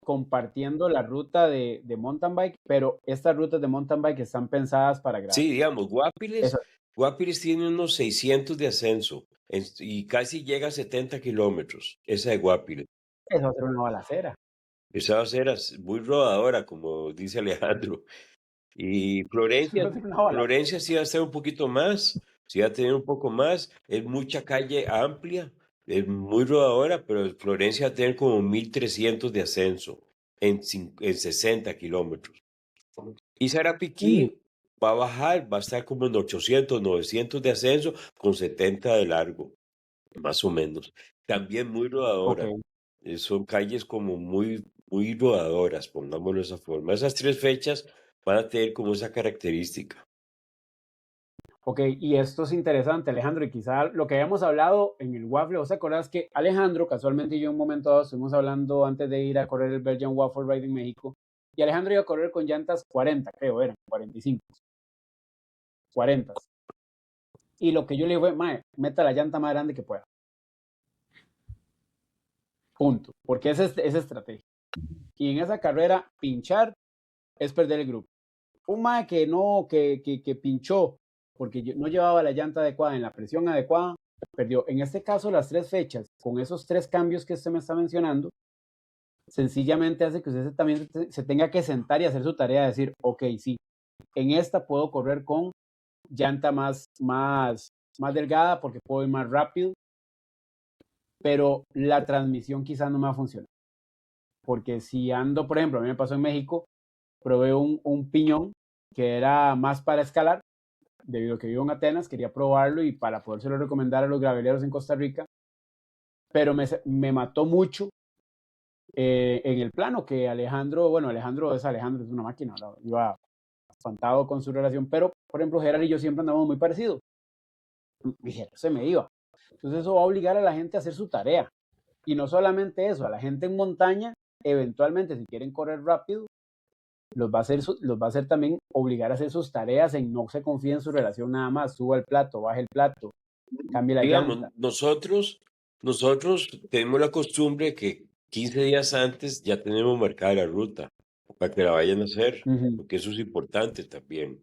S1: compartiendo la ruta de mountain bike, pero estas rutas de mountain bike están pensadas para gravel.
S4: Sí, digamos, Guapiles,
S1: Eso,
S4: Guapiles tiene unos 600 de ascenso y casi llega a 70 kilómetros, esa de Guapiles.
S1: eso va a ser una balacera.
S4: Esa va a ser muy rodadora, como dice Alejandro. Y
S1: Eso va a ser una balacera.
S4: Florencia sí va a estar un poquito más, Sí va a tener un poco más, es mucha calle amplia, es muy rodadora, pero Florencia va a tener como 1300 de ascenso en 60 kilómetros. Y Sarapiquí va a bajar, va a estar como en 800, 900 de ascenso con 70 de largo, más o menos. También muy rodadora.
S1: Ok.
S4: Son calles como muy rodadoras, pongámoslo de esa forma. Esas 3 fechas van a tener como esa característica.
S1: Ok, y esto es interesante, Alejandro, y quizá lo que habíamos hablado en el Waffle, ¿vos te acordás que Alejandro, casualmente y yo en un momento dado estuvimos hablando antes de ir a correr el Belgian Waffle Ride en México, y Alejandro iba a correr con llantas 40, creo, eran 45, 40. Y lo que yo le dije fue, mae, meta la llanta más grande que pueda. Punto. Porque esa es estrategia. Y en esa carrera, pinchar es perder el grupo. Un mae que no, que pinchó porque no llevaba la llanta adecuada en la presión adecuada, perdió. En este caso, las 3 fechas, con esos 3 cambios que usted me está mencionando, sencillamente hace que usted también se tenga que sentar y hacer su tarea, decir, ok, sí, en esta puedo correr con llanta más delgada porque puedo ir más rápido, pero la transmisión quizás no me va a funcionar. Porque si ando, por ejemplo, a mí me pasó en México, probé un piñón que era más para escalar, debido a que vivo en Atenas, quería probarlo y para podérselo recomendar a los graveleros en Costa Rica, pero me mató mucho en el plano que Alejandro, bueno, Alejandro, es una máquina, ¿no? Iba espantado con su relación, pero por ejemplo, Gerard y yo siempre andamos muy parecidos. Y Gerard se me iba. Entonces eso va a obligar a la gente a hacer su tarea. Y no solamente eso, a la gente en montaña, eventualmente, si quieren correr rápido, los va a hacer también obligar a hacer sus tareas en no se confíe en su relación nada más, suba el plato, baje el plato, cambie la llanta.
S4: Digamos, nosotros tenemos la costumbre que 15 días antes ya tenemos marcada la ruta para que la vayan a hacer,
S1: Ujú,
S4: porque eso es importante también.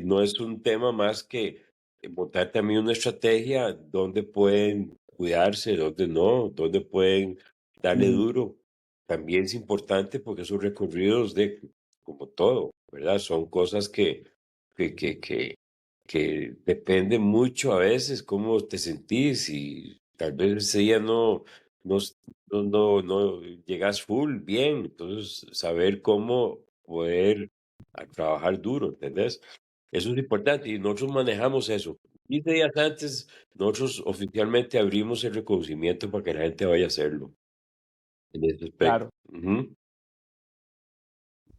S4: No es un tema más que montar también una estrategia donde pueden cuidarse, donde no, donde pueden darle
S1: ujú,
S4: duro. También es importante porque esos recorridos como todo, ¿verdad? Son cosas que, que, que, que depende mucho a veces cómo te sentís y tal vez ese día no, no llegas full bien, entonces saber cómo poder trabajar duro, ¿entendés? Eso es importante y nosotros manejamos eso. 15 días antes, nosotros oficialmente abrimos el reconocimiento para que la gente vaya a hacerlo en ese aspecto.
S1: claro,
S4: Ujú.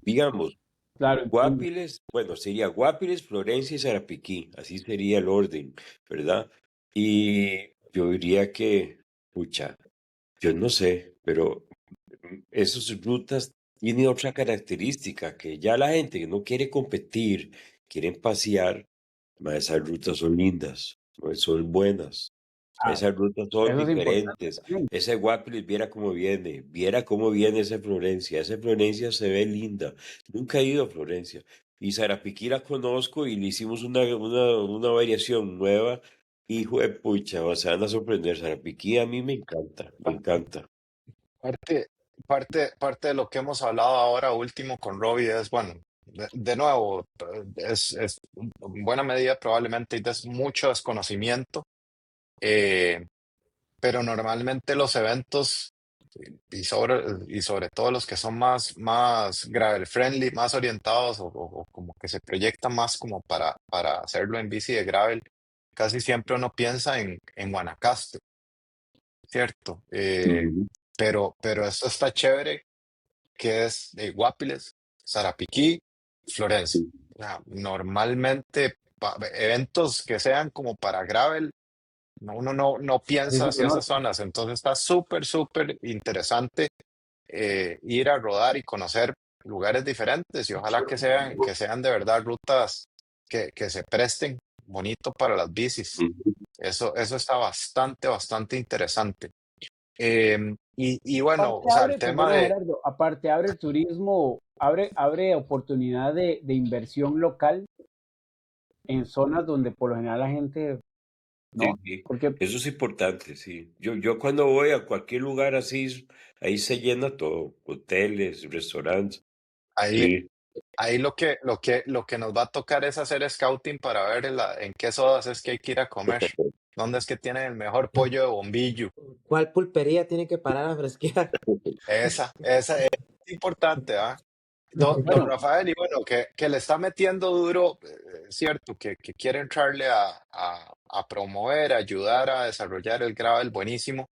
S4: Digamos,
S1: claro, entiendo.
S4: Guapiles, bueno, sería Guapiles, Florencia y Sarapiquí, así sería el orden, ¿verdad? Y yo diría que, pucha, yo no sé, pero esas rutas tienen otra característica, que ya la gente que no quiere competir, quieren pasear, esas rutas son lindas, son buenas.
S1: Ah,
S4: Esas rutas son
S1: eso es importante
S4: diferentes.
S1: también.
S4: Ese Guapiles viera cómo viene esa Florencia se ve linda. Nunca he ido a Florencia. Y Sarapiquí la conozco y le hicimos una variación nueva. Hijo de pucha, se van a sorprender. Sarapiquí a mí me encanta, me encanta.
S2: Parte, parte de lo que hemos hablado ahora último con Robbie es, bueno, de nuevo, es en buena medida probablemente es mucho desconocimiento, eh, pero normalmente los eventos y sobre todo los que son más gravel friendly, más orientados o como que se proyectan más como para hacerlo en bici de gravel, casi siempre uno piensa en Guanacaste, ¿cierto?
S4: Ujú.
S2: Pero esto está chévere que es de Guapiles, Sarapiquí, Florencia. O sea, normalmente eventos que sean como para gravel, uno no
S1: Sí,
S2: piensa
S1: sí,
S2: hacia esas
S1: conozco.
S2: zonas, entonces está súper interesante ir a rodar y conocer lugares diferentes y ojalá que sean de verdad rutas que se presten bonito para las bicis.
S4: Ujú.
S2: Eso está bastante interesante. Y bueno,
S1: Aparte
S2: o sea, el
S1: abre,
S2: tema
S1: perdona
S2: de
S1: Gerardo, aparte abre el turismo, abre oportunidad de inversión local en zonas donde por lo general la gente
S4: Sí,
S1: no,
S4: sí,
S1: porque
S4: eso es importante, sí. Yo cuando voy a cualquier lugar así, ahí se llena todo, hoteles, restaurantes,
S2: ahí
S4: sí.
S2: ahí lo que nos va a tocar es hacer scouting para ver en qué sodas es que hay que ir a comer. ¿Dónde es que tienen el mejor pollo de bombillo?
S3: ¿Cuál pulpería tiene que parar a fresquear?
S2: Esa es importante, ¿ah? Don
S1: Bueno,
S2: Rafael, y bueno, que le está metiendo duro, es cierto, que quiere entrarle a promover, a ayudar a desarrollar el gravel buenísimo.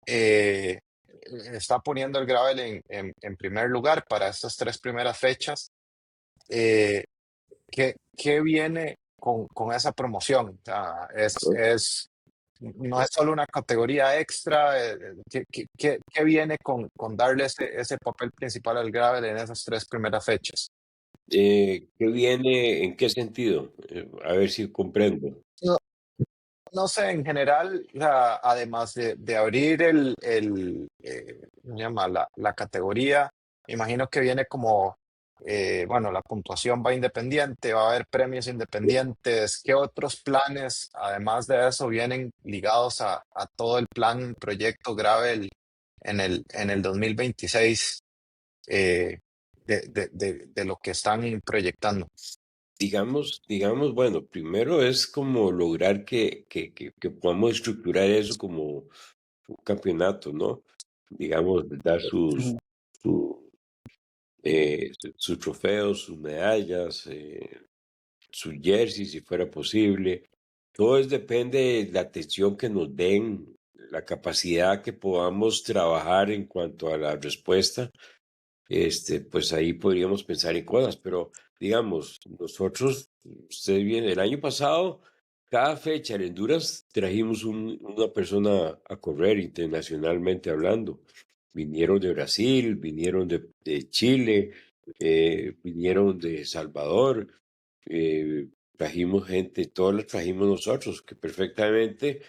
S2: eh, Está poniendo el gravel en primer lugar para estas tres primeras fechas. Eh, ¿qué viene con esa promoción? O sea, no es solo una categoría extra. ¿Qué viene con darle ese papel principal al gravel en esas tres primeras fechas?
S4: ¿Qué viene? ¿En qué sentido? A ver si comprendo.
S2: No, no sé, en general, además de abrir ¿cómo se llama? La categoría, me imagino que viene como, bueno, la puntuación va independiente, va a haber premios independientes. ¿Qué otros planes, además de eso, vienen ligados a todo el plan, proyecto Gravel en el 2026, de lo que están proyectando?
S4: Digamos, bueno, primero es como lograr que podamos estructurar eso como un campeonato, ¿no? Digamos, dar
S1: ujú,
S4: su, sus trofeos, sus medallas, su jersey, si fuera posible. Todo depende de la atención que nos den, la capacidad que podamos trabajar en cuanto a la respuesta. Pues ahí podríamos pensar en cosas, pero digamos, nosotros, usted viene, el año pasado, cada fecha en Honduras trajimos una persona a correr internacionalmente hablando. Vinieron de Brasil, vinieron de Chile, vinieron de Salvador, trajimos gente, todos la trajimos nosotros, que perfectamente,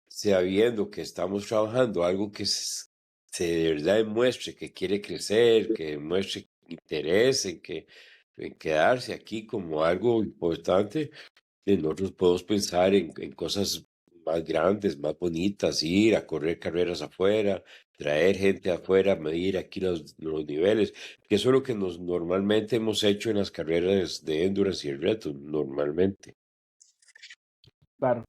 S4: sabiendo que estamos trabajando algo que se de verdad demuestre que quiere crecer, que demuestre interés en quedarse aquí como algo importante, nosotros podemos pensar en cosas más grandes, más bonitas, ir a correr carreras afuera, traer gente afuera, medir aquí los niveles, que eso es lo que normalmente hemos hecho en las carreras de endurance y el reto, normalmente.
S1: claro.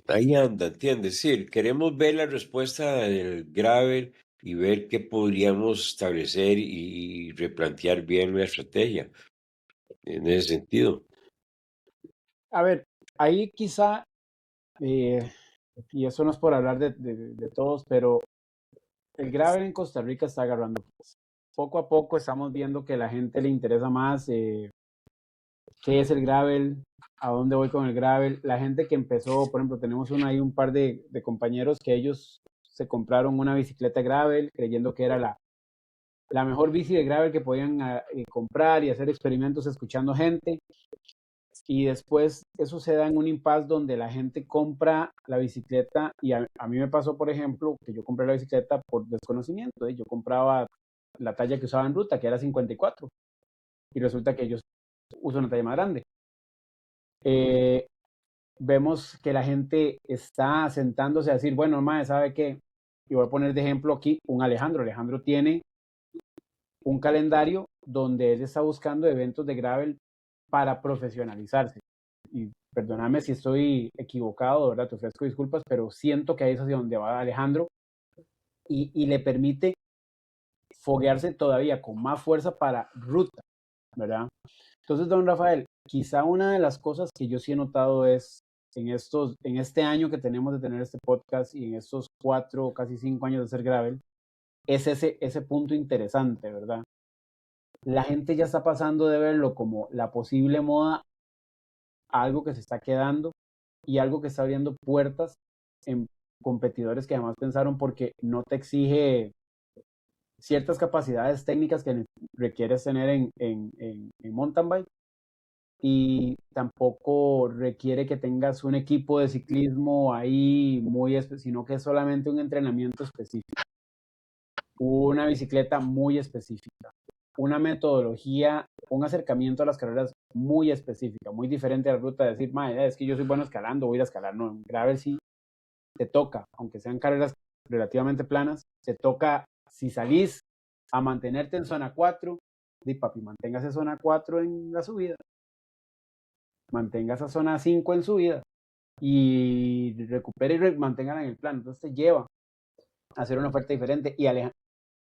S4: Ahí anda, ¿entiendes? Sí, queremos ver la respuesta del gravel y ver qué podríamos establecer y replantear bien la estrategia en ese sentido.
S1: A ver, ahí quizá, eh, y eso no es por hablar de todos, pero el gravel en Costa Rica está agarrando fuerza. Poco a poco estamos viendo que a la gente le interesa más qué es el gravel, a dónde voy con el gravel. La gente que empezó, por ejemplo, tenemos ahí un par de compañeros que ellos se compraron una bicicleta gravel creyendo que era la mejor bici de gravel que podían comprar y hacer experimentos escuchando gente. Y después eso se da en un impasse donde la gente compra la bicicleta y a mí me pasó, por ejemplo, que yo compré la bicicleta por desconocimiento. Yo compraba la talla que usaba en ruta, que era 54, y resulta que yo uso una talla más grande. Eh, Vemos que la gente está sentándose a decir, bueno, mae, ¿sabe qué? Y voy a poner de ejemplo aquí un Alejandro. Alejandro tiene un calendario donde él está buscando eventos de gravel para profesionalizarse. Y perdóname si estoy equivocado, ¿verdad? Te ofrezco disculpas, pero siento que ahí es hacia donde va Alejandro y le permite foguearse todavía con más fuerza para ruta, ¿verdad? Entonces, don Rafael, quizá una de las cosas que yo sí he notado es en este año que tenemos de tener este podcast y en estos 4, casi 5 años de ser gravel, es ese punto interesante, ¿verdad? La gente ya está pasando de verlo como la posible moda a algo que se está quedando y algo que está abriendo puertas en competidores que además pensaron porque no te exige ciertas capacidades técnicas que requieres tener en mountain bike y tampoco requiere que tengas un equipo de ciclismo ahí sino que es solamente un entrenamiento específico, una bicicleta muy específica, una metodología, un acercamiento a las carreras muy específica, muy diferente a la ruta de decir, es que yo soy bueno escalando, voy a ir a escalar, no, en gravel sí te toca, aunque sean carreras relativamente planas, te toca, si salís a mantenerte en zona 4 di papi, mantenga esa zona 4 en la subida, mantenga esa zona 5 en subida y recupere y manténgala en el plan. Entonces te lleva a hacer una oferta diferente.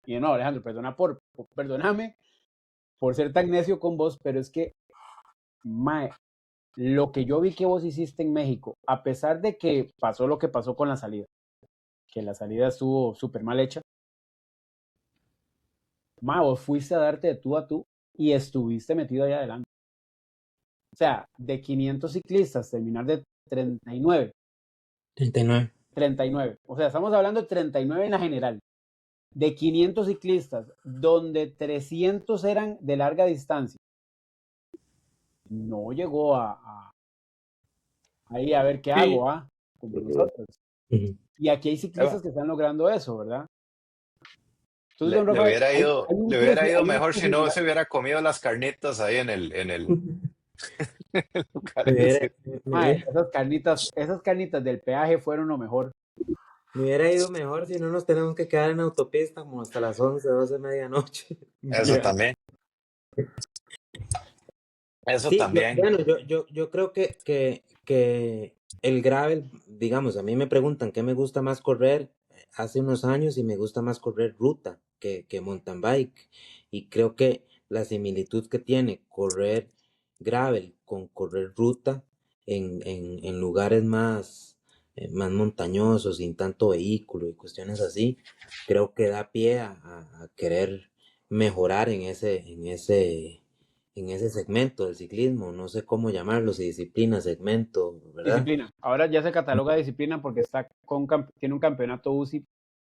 S1: Y no, Alejandro, perdóname por ser tan necio con vos, pero es que, mae, lo que yo vi que vos hiciste en México, a pesar de que pasó lo que pasó con la salida, que la salida estuvo súper mal hecha, mae, vos fuiste a darte de tú a tú y estuviste metido ahí adelante. O sea, de 500 ciclistas, terminar de 39.
S3: 39.
S1: 39. O sea, estamos hablando de 39 en la general. De 500 ciclistas, donde 300 eran de larga distancia. No llegó ahí a ver qué hago, como nosotros. Y aquí hay ciclistas que están logrando eso, ¿verdad? Entonces, don
S2: Le
S1: Rafael,
S2: hubiera ido
S1: hay una
S2: mejor si no
S1: posibilidad.
S2: se hubiera comido las carnitas ahí en el lugar
S3: Me hubiera,
S2: ese.
S3: me hubiera-
S1: Esas carnitas del peaje fueron lo mejor.
S3: me hubiera ido mejor si no nos tenemos que quedar en autopista como hasta las 11, 12 de medianoche.
S2: Eso
S1: Yeah.
S2: también. Eso
S3: Sí,
S2: también.
S3: bueno, yo creo que el gravel, digamos, a mí me preguntan qué me gusta más correr hace unos años y me gusta más correr ruta que mountain bike. Y creo que la similitud que tiene correr gravel con correr ruta en lugares más montañosos, sin tanto vehículo y cuestiones así, creo que da pie a querer mejorar en ese segmento del ciclismo, no sé cómo llamarlo, si disciplina, segmento, ¿verdad?
S1: Disciplina. Ahora ya se cataloga disciplina porque tiene un campeonato UCI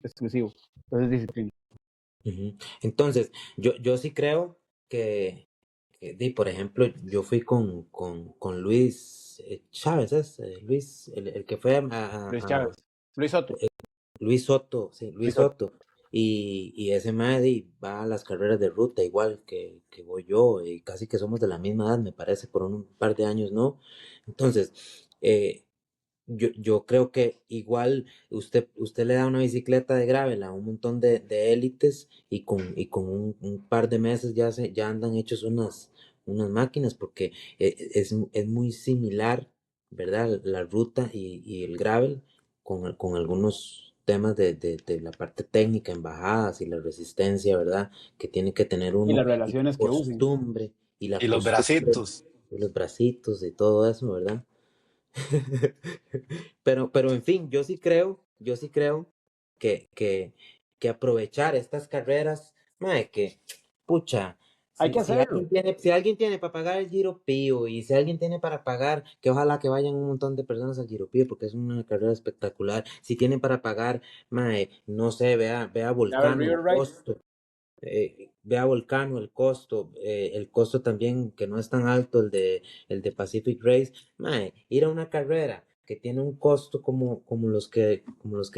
S1: exclusivo. Entonces, disciplina.
S3: Ujú. Entonces, yo sí creo por ejemplo, yo fui con Luis Chávez, Luis, el que fue
S1: Luis Chávez. Luis Soto.
S3: Luis Soto, sí, Luis
S1: Luis Soto.
S3: Soto. Y ese mae va a las carreras de ruta igual que voy yo, y casi que somos de la misma edad, me parece, por un par de años, ¿no? Entonces, yo creo que igual usted le da una bicicleta de gravel a un montón de élites y con un par de meses ya andan hechos unas máquinas porque es muy similar, ¿verdad? La ruta y el gravel con algunos temas de la parte técnica en bajadas y la resistencia, ¿verdad? Que tiene que tener
S1: Y
S3: uno
S1: las
S3: y la
S1: relaciones que usen.
S3: costumbre y la
S2: Y los
S3: costumbre
S2: bracitos.
S3: y los bracitos y todo eso, ¿verdad? Pero en fin, yo sí creo que aprovechar estas carreras, mae, que, pucha,
S1: Hay que
S3: si
S1: hacerlo.
S3: alguien tiene para pagar el Giro Pío y si alguien tiene para pagar, que ojalá que vayan un montón de personas al Giro Pío porque es una carrera espectacular. Si tienen para pagar, mae, no sé, vea
S1: Ya ver,
S3: Volcano,
S1: River
S3: el
S1: Ride.
S3: costo. Vea Volcano, el costo también que no es tan alto, el de Pacific Race. Mae, ir a una carrera que tiene un costo como los que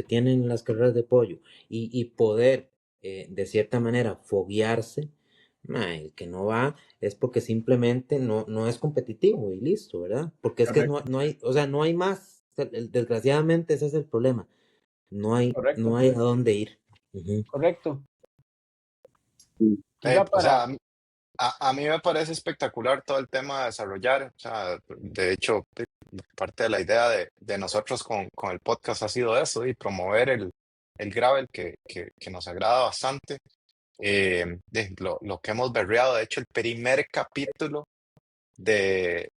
S3: tienen las carreras de pollo y poder de cierta manera foguearse, mae, el que no va es porque simplemente no es competitivo y listo, ¿verdad? Porque es que
S1: Correcto.
S3: no hay, o sea, no hay más. O sea, desgraciadamente ese es el problema. No hay,
S1: Correcto.
S3: no hay a dónde ir. Ujú.
S1: Correcto. Quizá
S2: O
S1: para.
S2: sea, a mí me parece espectacular todo el tema de desarrollar. O sea, de hecho, parte de la idea de nosotros con el podcast ha sido eso y promover el gravel que nos agrada bastante. Lo que hemos berreado, de hecho, el primer capítulo del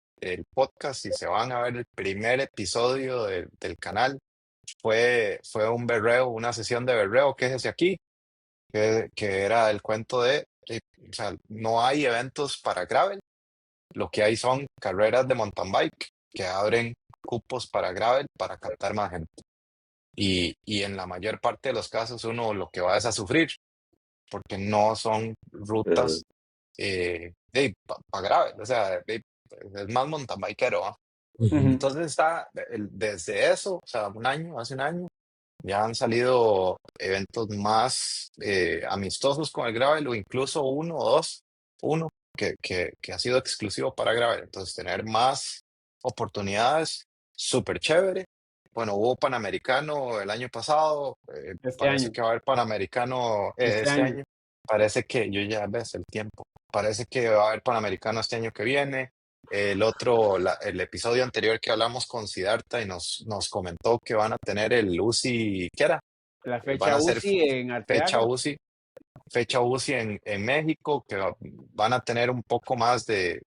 S2: podcast, si se van a ver el primer episodio del canal, fue un berreo, una sesión de berreo que es ese aquí, que era el cuento o sea, no hay eventos para gravel, lo que hay son carreras de mountain bike que abren cupos para gravel para captar más gente. Y en la mayor parte de los casos uno lo que va es a sufrir, porque no son rutas para gravel, o sea, es más mountain bikeero, ¿va?
S3: Ujú.
S2: Entonces desde eso, o sea, hace un año, ya han salido eventos más amistosos con el gravel o incluso uno que ha sido exclusivo para gravel. Entonces, tener más oportunidades, súper chévere. Bueno, hubo Panamericano el año pasado,
S1: Este
S2: parece
S1: año.
S2: que va a haber Panamericano
S1: Este
S2: este
S1: año.
S2: año. parece que yo ya ves el tiempo. Parece que va a haber Panamericano este año que viene. El episodio anterior que hablamos con Siddhartha y nos comentó que van a tener el UCI, ¿qué era?
S1: La
S2: Van
S1: fecha
S2: a hacer
S1: UCI en
S2: fecha
S1: Arteaga.
S2: UCI en México, que van a tener un poco más de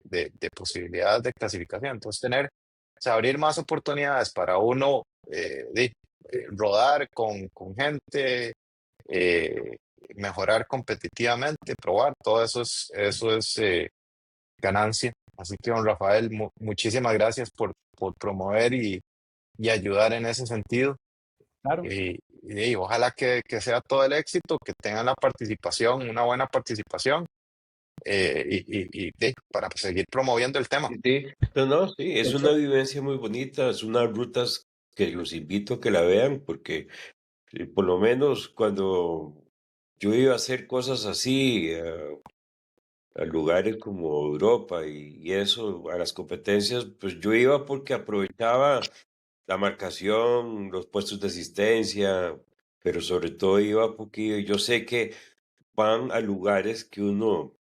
S2: posibilidades de clasificación. Entonces, o sea, abrir más oportunidades para uno rodar con gente, eh, mejorar competitivamente, probar, todo eso es ganancia. Así que, don Rafael, muchísimas gracias por promover y ayudar en ese sentido.
S1: Claro,
S2: Y ojalá que sea todo el éxito, que tengan la participación, una buena participación, para seguir promoviendo el tema.
S4: Sí, no, sí, es una vivencia muy bonita, es unas rutas que los invito a que la vean, porque por lo menos cuando yo iba a hacer cosas así, a lugares como Europa y eso, a las competencias, pues yo iba porque aprovechaba la marcación, los puestos de asistencia, pero sobre todo iba porque yo sé que van a lugares que uno,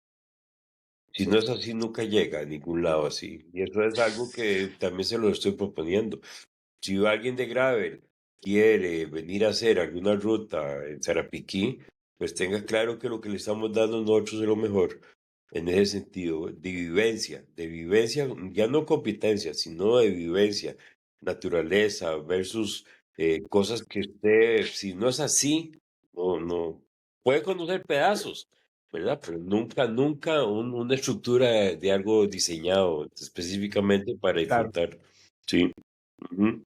S4: si no es así, nunca llega a ningún lado así. Y eso es algo que también se lo estoy proponiendo. Si alguien de Gravel quiere venir a hacer alguna ruta en Sarapiquí, pues tenga claro que lo que le estamos dando nosotros es lo mejor en ese sentido, de vivencia, ya no competencia, sino de vivencia, naturaleza versus cosas que usted, si no es así, no, puede conocer pedazos, ¿verdad? Pero nunca, nunca una estructura de algo diseñado específicamente para
S1: claro.
S4: disfrutar. Sí. Ujú.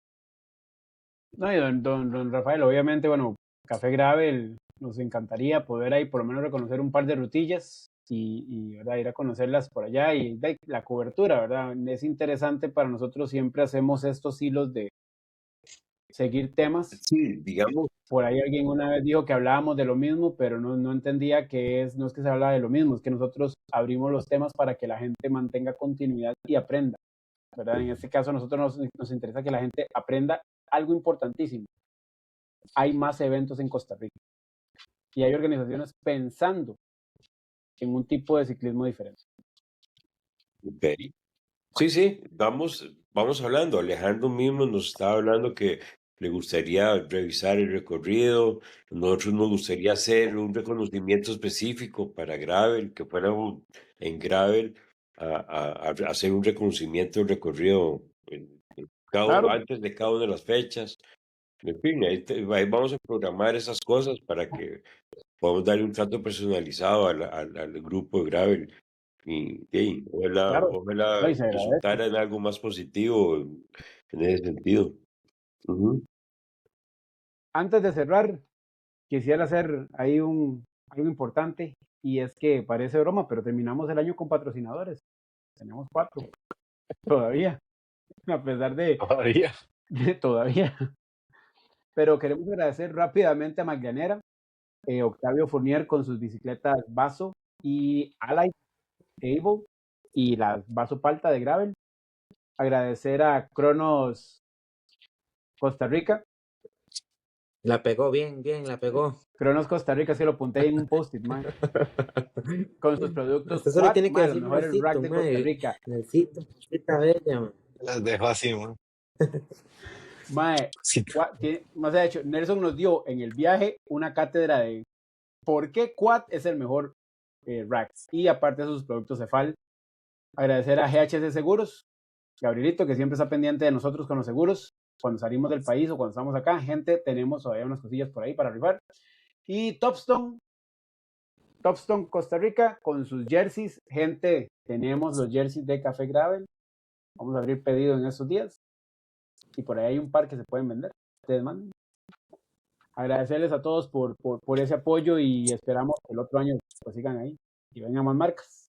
S1: No, y don Rafael, obviamente, bueno, Café Gravel, nos encantaría poder ahí por lo menos reconocer un par de rutillas ¿verdad? Ir a conocerlas por allá y la cobertura, ¿verdad? Es interesante para nosotros, siempre hacemos estos hilos de seguir temas.
S4: Sí, digamos,
S1: Por ahí alguien una vez dijo que hablábamos de lo mismo, pero no entendía no es que se habla de lo mismo, es que nosotros abrimos los temas para que la gente mantenga continuidad y aprenda, ¿verdad? En este caso a nosotros nos interesa que la gente aprenda algo importantísimo. Hay más eventos en Costa Rica y hay organizaciones pensando en un tipo de ciclismo diferente.
S4: ok. Sí, sí, vamos hablando. Alejandro mismo nos estaba hablando que le gustaría revisar el recorrido. Nosotros nos gustaría hacer un reconocimiento específico para Gravel, que fuera en Gravel a hacer un reconocimiento del recorrido
S1: Claro,
S4: antes de cada una de las fechas. En fin, ahí vamos a programar esas cosas para que podamos darle un trato personalizado al grupo de Gravel. Y ojalá,
S1: claro, no,
S4: ojalá
S1: y se agradece.
S4: resultara en algo más positivo en ese sentido. Ujú.
S1: Antes de cerrar, quisiera hacer ahí algo importante y es que parece broma, pero terminamos el año con patrocinadores. Tenemos 4 todavía, a pesar
S2: Todavía.
S1: de todavía. Pero queremos agradecer rápidamente a Magdalena, Octavio Fournier con sus bicicletas Vaso y Ally Able y las Vaso Palta de Gravel. Agradecer a Cronos Costa Rica.
S3: La pegó bien, bien, la pegó.
S1: Cronos Costa Rica, sí lo apunté en un post-it, man. Con sus productos
S3: Usted solo
S1: Quad,
S3: tiene que
S1: man, los
S3: decir
S1: mejores racks
S3: necesito,
S1: de Costa
S3: mae.
S1: Rica.
S3: Necesito, cosita bella, mae.
S2: Las dejo así, man.
S1: Mae,
S2: Sí.
S1: más de hecho, Nelson nos dio en el viaje una cátedra de por qué Quad es el mejor racks. Y aparte de sus productos Cefal, agradecer a GHC Seguros, Gabrielito, que siempre está pendiente de nosotros con los seguros. Cuando salimos del país o cuando estamos acá, gente, tenemos todavía unas cosillas por ahí para rifar. Y Topstone Costa Rica, con sus jerseys. Gente, tenemos los jerseys de Café Gravel. Vamos a abrir pedido en estos días. Y por ahí hay un par que se pueden vender. Ustedes manden. Agradecerles a todos por ese apoyo y esperamos que el otro año pues sigan ahí y vengan más marcas.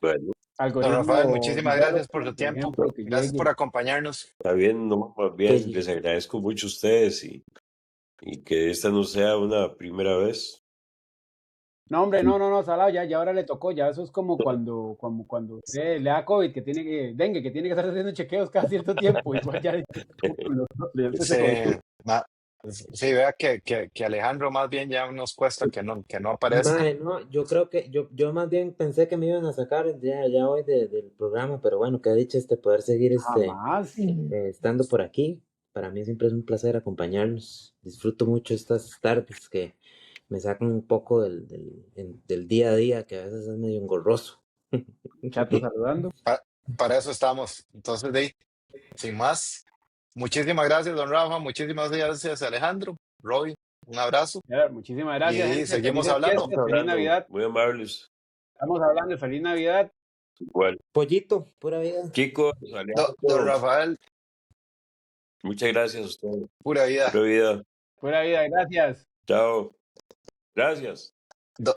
S4: Bueno,
S2: Don Rafael,
S1: Algoritmo
S2: muchísimas gracias por
S1: Development,
S2: su
S1: por
S2: tiempo.
S1: ejemplo, que
S2: Gracias por
S1: llegue.
S2: acompañarnos.
S4: está bien, no, más bien, les agradezco mucho a ustedes y que esta no sea una primera vez.
S1: No, hombre, no, Salado, ya ahora le tocó, ya eso es como cuando usted le da COVID, que tiene dengue, que tiene que estar haciendo chequeos cada cierto tiempo, igual ya, ya
S2: Sí,
S1: se
S2: Sí, vea que Alejandro más bien ya nos cuesta que no aparezca.
S3: Mae, no, yo creo que yo más bien pensé que me iban a sacar ya hoy del programa, pero bueno, que dicho poder seguir
S1: Jamás.
S3: estando por aquí. Para mí siempre es un placer acompañarlos. Disfruto mucho estas tardes que me sacan un poco del día a día, que a veces es medio engorroso.
S1: Chato saludando.
S2: Para eso estamos. Entonces, de ahí, sin más, muchísimas gracias, don Rafa, muchísimas gracias, Alejandro, Robin, un abrazo
S1: Ya, muchísimas gracias,
S2: y
S1: gente.
S2: seguimos
S1: Felices
S2: hablando.
S1: fiestas, feliz
S4: Hablando,
S1: Navidad.
S4: muy amables.
S1: Estamos hablando de feliz Navidad.
S4: Igual.
S3: Pollito, pura vida.
S4: Chicos,
S2: Don
S4: Alejandro,
S2: Rafael,
S4: muchas gracias a ustedes.
S2: pura vida.
S4: Pura vida.
S1: Pura vida, gracias.
S4: Chao. Gracias.
S2: Do-